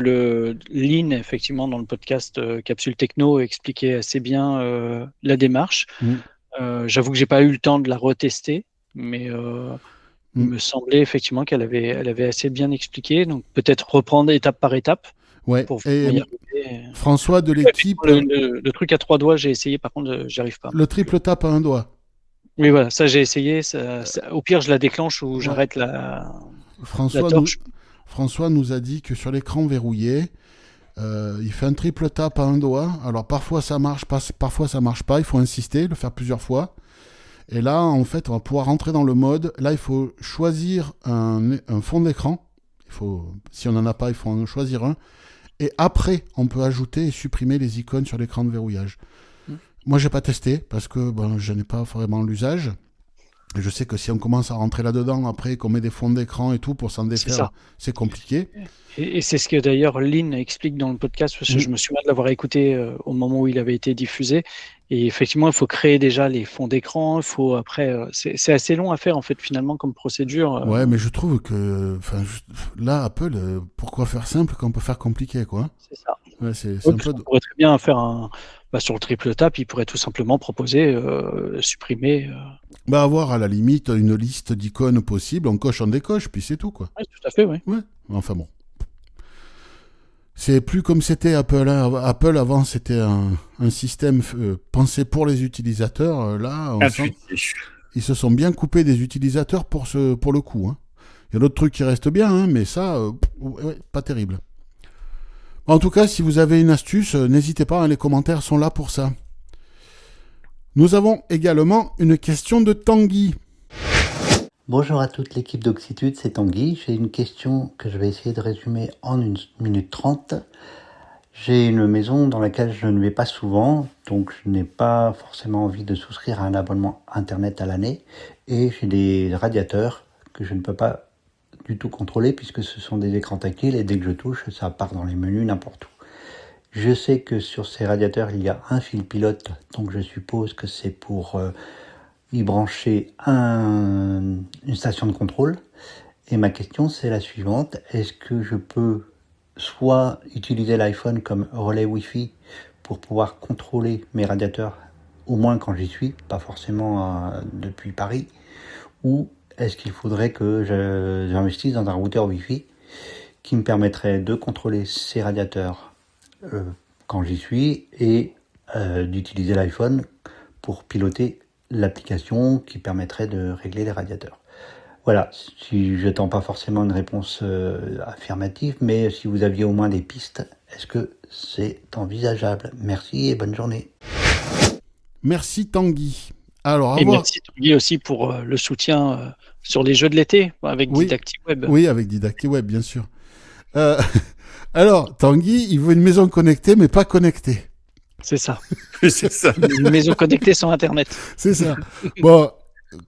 Lynn, effectivement, dans le podcast Capsule Techno, expliquait assez bien la démarche. J'avoue que j'ai pas eu le temps de la retester, mais il me semblait effectivement qu'elle avait assez bien expliqué. Donc peut-être reprendre étape par étape. Ouais. Et François de l'équipe. Le truc à 3 doigts, j'ai essayé, par contre, j'y arrive pas. Le triple tap à 1 doigt. Oui, voilà, ça j'ai essayé. Au pire, je la déclenche ou j'arrête la torche. François nous a dit que sur l'écran verrouillé, il fait un triple tap à 1 doigt. Alors parfois ça marche, parfois ça marche pas. Il faut insister, le faire plusieurs fois. Et là, en fait, on va pouvoir rentrer dans le mode. Là, il faut choisir un fond d'écran. Si on n'en a pas, il faut en choisir un. Et après, on peut ajouter et supprimer les icônes sur l'écran de verrouillage. Moi, j'ai pas testé parce que je n'ai pas vraiment l'usage. Et je sais que si on commence à rentrer là-dedans, après qu'on met des fonds d'écran et tout pour s'en défaire, c'est compliqué. Et c'est ce que d'ailleurs Lynn explique dans le podcast, parce que je me souviens de l'avoir écouté au moment où il avait été diffusé. Et effectivement, il faut créer déjà les fonds d'écran. Il faut après, c'est assez long à faire en fait finalement comme procédure. Ouais, mais je trouve que, là, Apple, pourquoi faire simple quand on peut faire compliqué, quoi. C'est ça. Ouais, c'est on pourrait très bien faire sur le triple tap, il pourrait tout simplement proposer supprimer. Avoir à la limite une liste d'icônes possibles, on coche, on décoche, puis c'est tout, quoi. Oui, tout à fait, oui. Ouais, enfin bon. C'est plus comme c'était Apple. Hein. Apple, avant, c'était un système pensé pour les utilisateurs. Là, on sent ils se sont bien coupés des utilisateurs pour le coup. Hein. Il y a d'autres trucs qui restent bien, hein, mais ça, pas terrible. En tout cas, si vous avez une astuce, n'hésitez pas, hein, les commentaires sont là pour ça. Nous avons également une question de Tanguy. Bonjour à toute l'équipe d'Oxitude, c'est Tanguy. J'ai une question que je vais essayer de résumer en 1 minute 30. J'ai une maison dans laquelle je ne vais pas souvent, donc je n'ai pas forcément envie de souscrire à un abonnement Internet à l'année. Et j'ai des radiateurs que je ne peux pas du tout contrôler puisque ce sont des écrans tactiles et dès que je touche, ça part dans les menus n'importe où. Je sais que sur ces radiateurs, il y a un fil pilote, donc je suppose que c'est pour y brancher une station de contrôle. Et ma question, c'est la suivante. Est-ce que je peux soit utiliser l'iPhone comme relais Wi-Fi pour pouvoir contrôler mes radiateurs, au moins quand j'y suis, pas forcément depuis Paris, ou est-ce qu'il faudrait que j'investisse dans un routeur Wi-Fi qui me permettrait de contrôler ces radiateurs quand j'y suis et d'utiliser l'iPhone pour piloter l'application qui permettrait de régler les radiateurs. Voilà, si je n'attends pas forcément une réponse affirmative, mais si vous aviez au moins des pistes, est-ce que c'est envisageable? Merci et bonne journée. Merci Tanguy. Alors, Et merci Tanguy aussi pour le soutien sur les jeux de l'été avec DidactiWeb. Oui, avec DidactiWeb, bien sûr. Alors, Tanguy, il veut une maison connectée, mais pas connectée. C'est ça. C'est ça. Une maison connectée sans Internet. C'est ça. Bon,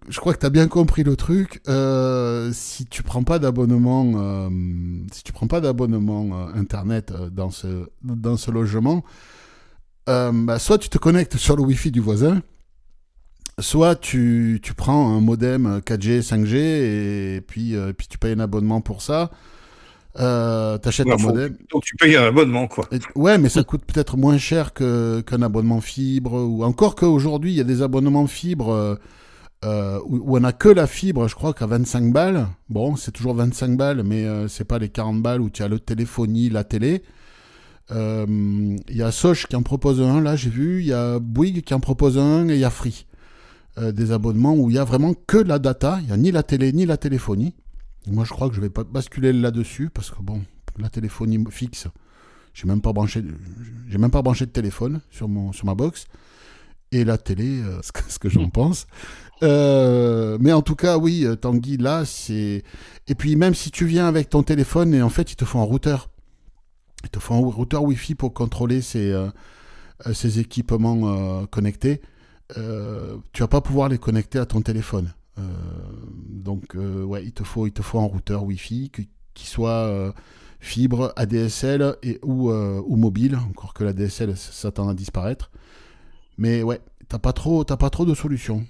je crois que tu as bien compris le truc. Si tu prends pas d'abonnement, Internet dans ce logement, soit tu te connectes sur le Wi-Fi du voisin, soit tu prends un modem 4G, 5G et puis tu payes un abonnement pour ça. T'achètes un modem. Donc tu payes un abonnement, quoi. Ouais, mais ça coûte peut-être moins cher qu'un abonnement fibre. Ou encore qu'aujourd'hui, il y a des abonnements fibre où on n'a que la fibre, je crois qu'à 25 balles. Bon, c'est toujours 25 balles, mais c'est pas les 40 balles où tu as le téléphonie, la télé. Il y a Soch qui en propose un, là, j'ai vu. Il y a Bouygues qui en propose un et il y a Free. Des abonnements où il y a vraiment que la data. Il n'y a ni la télé, ni la téléphonie. Moi, je crois que je vais pas basculer là-dessus parce que bon, la téléphonie fixe, j'ai même pas branché de téléphone sur ma box et la télé, ce que j'en pense. Mais en tout cas, oui, Tanguy, là, c'est. Et puis même si tu viens avec ton téléphone et en fait, ils te font un routeur. Ils te font un routeur Wi-Fi pour contrôler ces équipements connectés. Tu vas pas pouvoir les connecter à ton téléphone. Donc ouais, il te faut un routeur Wi-Fi qui soit fibre, ADSL ou mobile, encore que l'ADSL ça tend à disparaître. Mais ouais, t'as pas trop de solutions.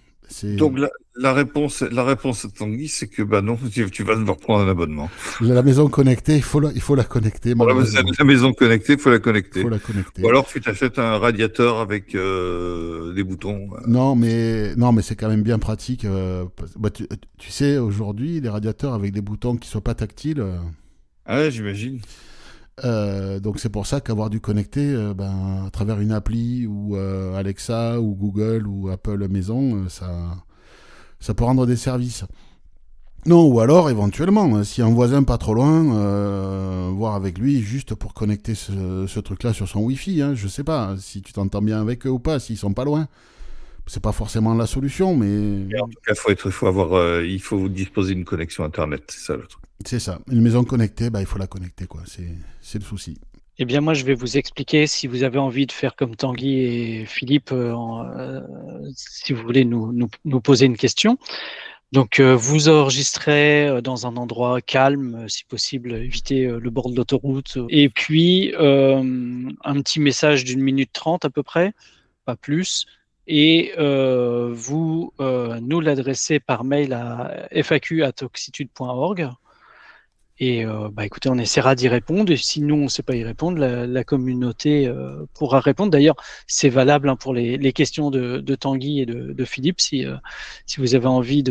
Donc la réponse à Tanguy, c'est que non, tu vas devoir prendre un abonnement. La maison connectée, il faut la connecter. La maison connectée, il faut la connecter. Ou alors tu t'achètes un radiateur avec des boutons. Non, mais c'est quand même bien pratique. Tu sais, aujourd'hui, les radiateurs avec des boutons qui soient pas tactiles. Ouais, j'imagine. Donc c'est pour ça qu'avoir du connecté à travers une appli ou Alexa ou Google ou Apple Maison, ça peut rendre des services. Non, ou alors éventuellement, si un voisin pas trop loin, voir avec lui juste pour connecter ce truc-là sur son Wi-Fi. Je sais pas si tu t'entends bien avec eux ou pas, s'ils sont pas loin. C'est pas forcément la solution, mais en tout cas, il faut disposer d'une connexion Internet, c'est ça le truc. C'est ça. Une maison connectée, il faut la connecter, quoi. C'est le souci. Eh bien, moi, je vais vous expliquer, si vous avez envie de faire comme Tanguy et Philippe, si vous voulez nous poser une question. Donc, vous enregistrez dans un endroit calme, si possible, évitez le bord de l'autoroute. Et puis, un petit message d'1 minute 30 à peu près, pas plus. Et vous nous l'adressez par mail à faq@oxitude.org. Et écoutez, on essaiera d'y répondre. Et si nous, on ne sait pas y répondre, la communauté pourra répondre. D'ailleurs, c'est valable pour les questions de Tanguy et de Philippe. Si vous avez envie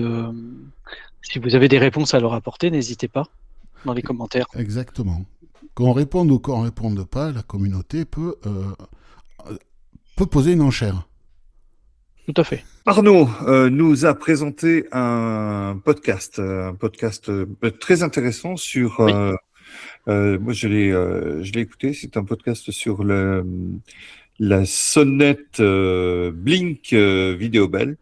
si vous avez des réponses à leur apporter, n'hésitez pas dans les commentaires. Exactement. Qu'on réponde ou qu'on ne réponde pas, la communauté peut poser une enchère. Tout à fait. Arnaud nous a présenté un podcast très intéressant sur. Oui. Moi, je l'ai écouté. C'est un podcast sur la sonnette Blink Video Bell.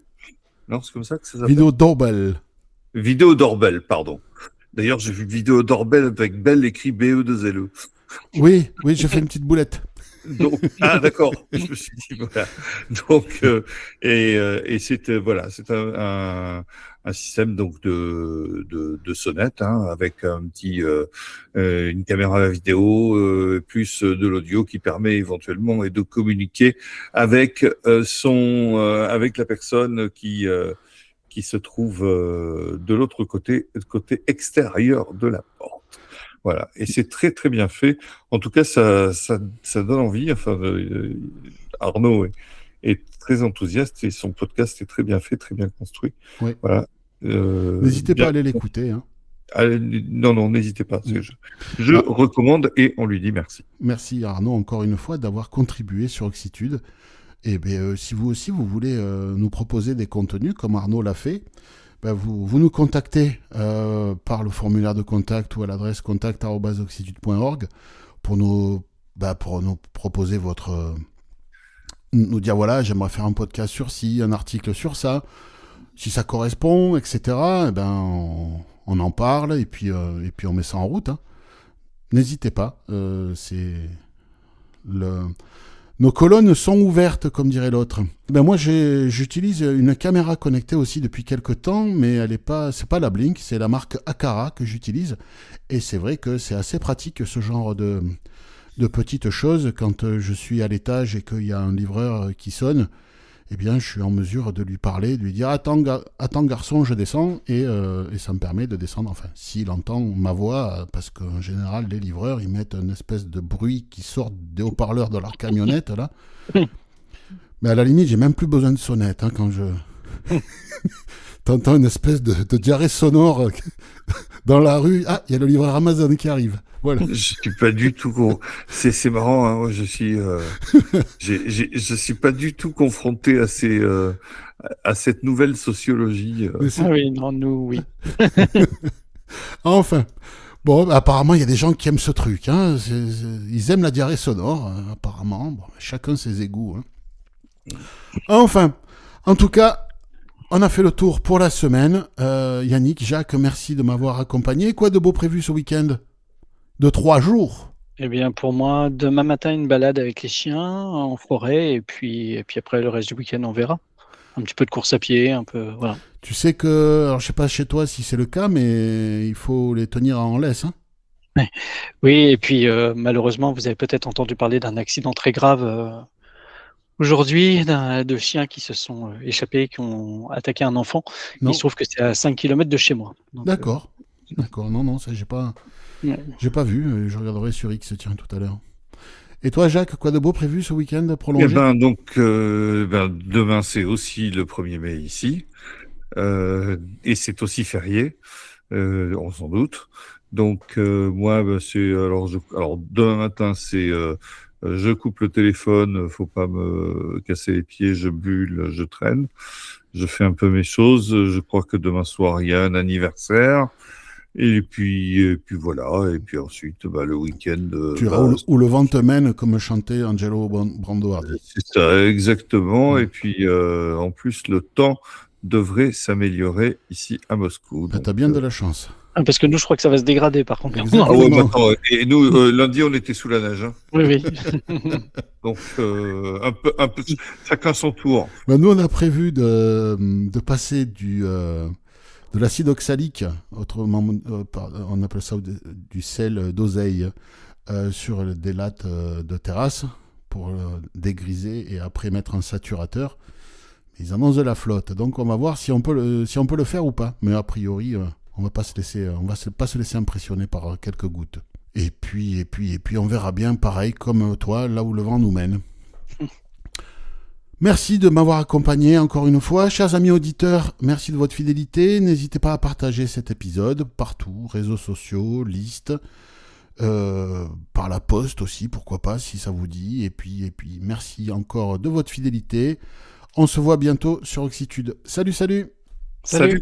Non, c'est comme ça que ça s'appelle. Vidéo doorbell. Vidéo Doorbell, pardon. D'ailleurs, j'ai vu Vidéo Doorbell avec Bell écrit BE2LE. Oui, j'ai fait une petite boulette. Donc, d'accord. Je me suis dit voilà. Donc c'est voilà, c'est un système donc de sonnette avec un petit une caméra vidéo plus de l'audio qui permet éventuellement de communiquer avec avec la personne qui se trouve de l'autre côté extérieur de la porte. Voilà, et c'est très très bien fait. En tout cas, ça donne envie. Enfin, Arnaud est très enthousiaste et son podcast est très bien fait, très bien construit. Oui. Voilà. N'hésitez pas à aller l'écouter. Hein. Non, n'hésitez pas. Je recommande et on lui dit merci. Merci Arnaud encore une fois d'avoir contribué sur Oxitude. Et si vous aussi vous voulez nous proposer des contenus comme Arnaud l'a fait, vous nous contactez par le formulaire de contact ou à l'adresse contact@oxitude.org pour nous proposer nous dire voilà, j'aimerais faire un podcast sur ci, un article sur ça, si ça correspond, etc. On en parle et puis on met ça en route. Hein. N'hésitez pas, nos colonnes sont ouvertes, comme dirait l'autre. Moi, j'utilise une caméra connectée aussi depuis quelques temps, mais c'est pas la Blink, c'est la marque Aqara que j'utilise. Et c'est vrai que c'est assez pratique ce genre de petites choses. Quand je suis à l'étage et qu'il y a un livreur qui sonne, eh bien, je suis en mesure de lui parler, de lui dire attends garçon, je descends, et ça me permet de descendre. Enfin, s'il entend ma voix, parce qu'en général, les livreurs, ils mettent une espèce de bruit qui sort des haut-parleurs de leur camionnette, là. Mais à la limite, j'ai même plus besoin de sonnette, hein, quand je... T'entends une espèce de diarrhée sonore dans la rue. Ah, il y a le livreur Amazon qui arrive. Voilà. Je suis pas du tout c'est marrant, hein, moi je suis pas du tout confronté à cette nouvelle sociologie. Ah oui, non, nous, oui. Enfin, bon, apparemment il y a des gens qui aiment ce truc, hein. Ils aiment la diarrhée sonore, apparemment. Bon, chacun ses égouts. Hein. Enfin, en tout cas, on a fait le tour pour la semaine. Yannick, Jacques, merci de m'avoir accompagné. Quoi de beau prévu ce week-end de 3 jours? Eh bien, pour moi, demain matin, une balade avec les chiens en forêt, et puis après, le reste du week-end, on verra. Un petit peu de course à pied, un peu, voilà. Tu sais que, alors je sais pas chez toi si c'est le cas, mais il faut les tenir en laisse, hein. Oui, et puis malheureusement, vous avez peut-être entendu parler d'un accident très grave aujourd'hui, de chiens qui se sont échappés, qui ont attaqué un enfant. Non. Il se trouve que c'est à 5 km de chez moi. Donc, D'accord. Non, ça j'ai pas vu. Je regarderai sur X, tiens, tout à l'heure. Et toi, Jacques, quoi de beau prévu ce week-end prolongé? Demain c'est aussi le 1er mai ici, et c'est aussi férié, on s'en doute. Donc moi, alors demain matin c'est je coupe le téléphone, faut pas me casser les pieds, je bulle, je traîne, je fais un peu mes choses. Je crois que demain soir il y a un anniversaire. Et puis voilà, et puis ensuite, le week-end... Tu iras où le vent te mène, comme chantait Angelo Brandoardi. C'est ça, exactement. Et puis, en plus, le temps devrait s'améliorer ici à Moscou. T'as bien de la chance. Parce que nous, je crois que ça va se dégrader, par contre. Et nous, lundi, on était sous la neige. Hein. Oui. Donc, un peu, chacun son tour. Nous, on a prévu de passer de l'acide oxalique, autrement on appelle ça du sel d'oseille, sur des lattes de terrasse pour dégriser et après mettre un saturateur. Ils annoncent de la flotte, donc on va voir si on peut le faire ou pas. Mais a priori, on va pas se laisser impressionner par quelques gouttes. Et puis on verra bien, pareil comme toi, là où le vent nous mène. Merci de m'avoir accompagné encore une fois. Chers amis auditeurs, merci de votre fidélité. N'hésitez pas à partager cet épisode partout, réseaux sociaux, listes, par la poste aussi, pourquoi pas, si ça vous dit. Et puis merci encore de votre fidélité. On se voit bientôt sur Oxitude. Salut, salut! Salut.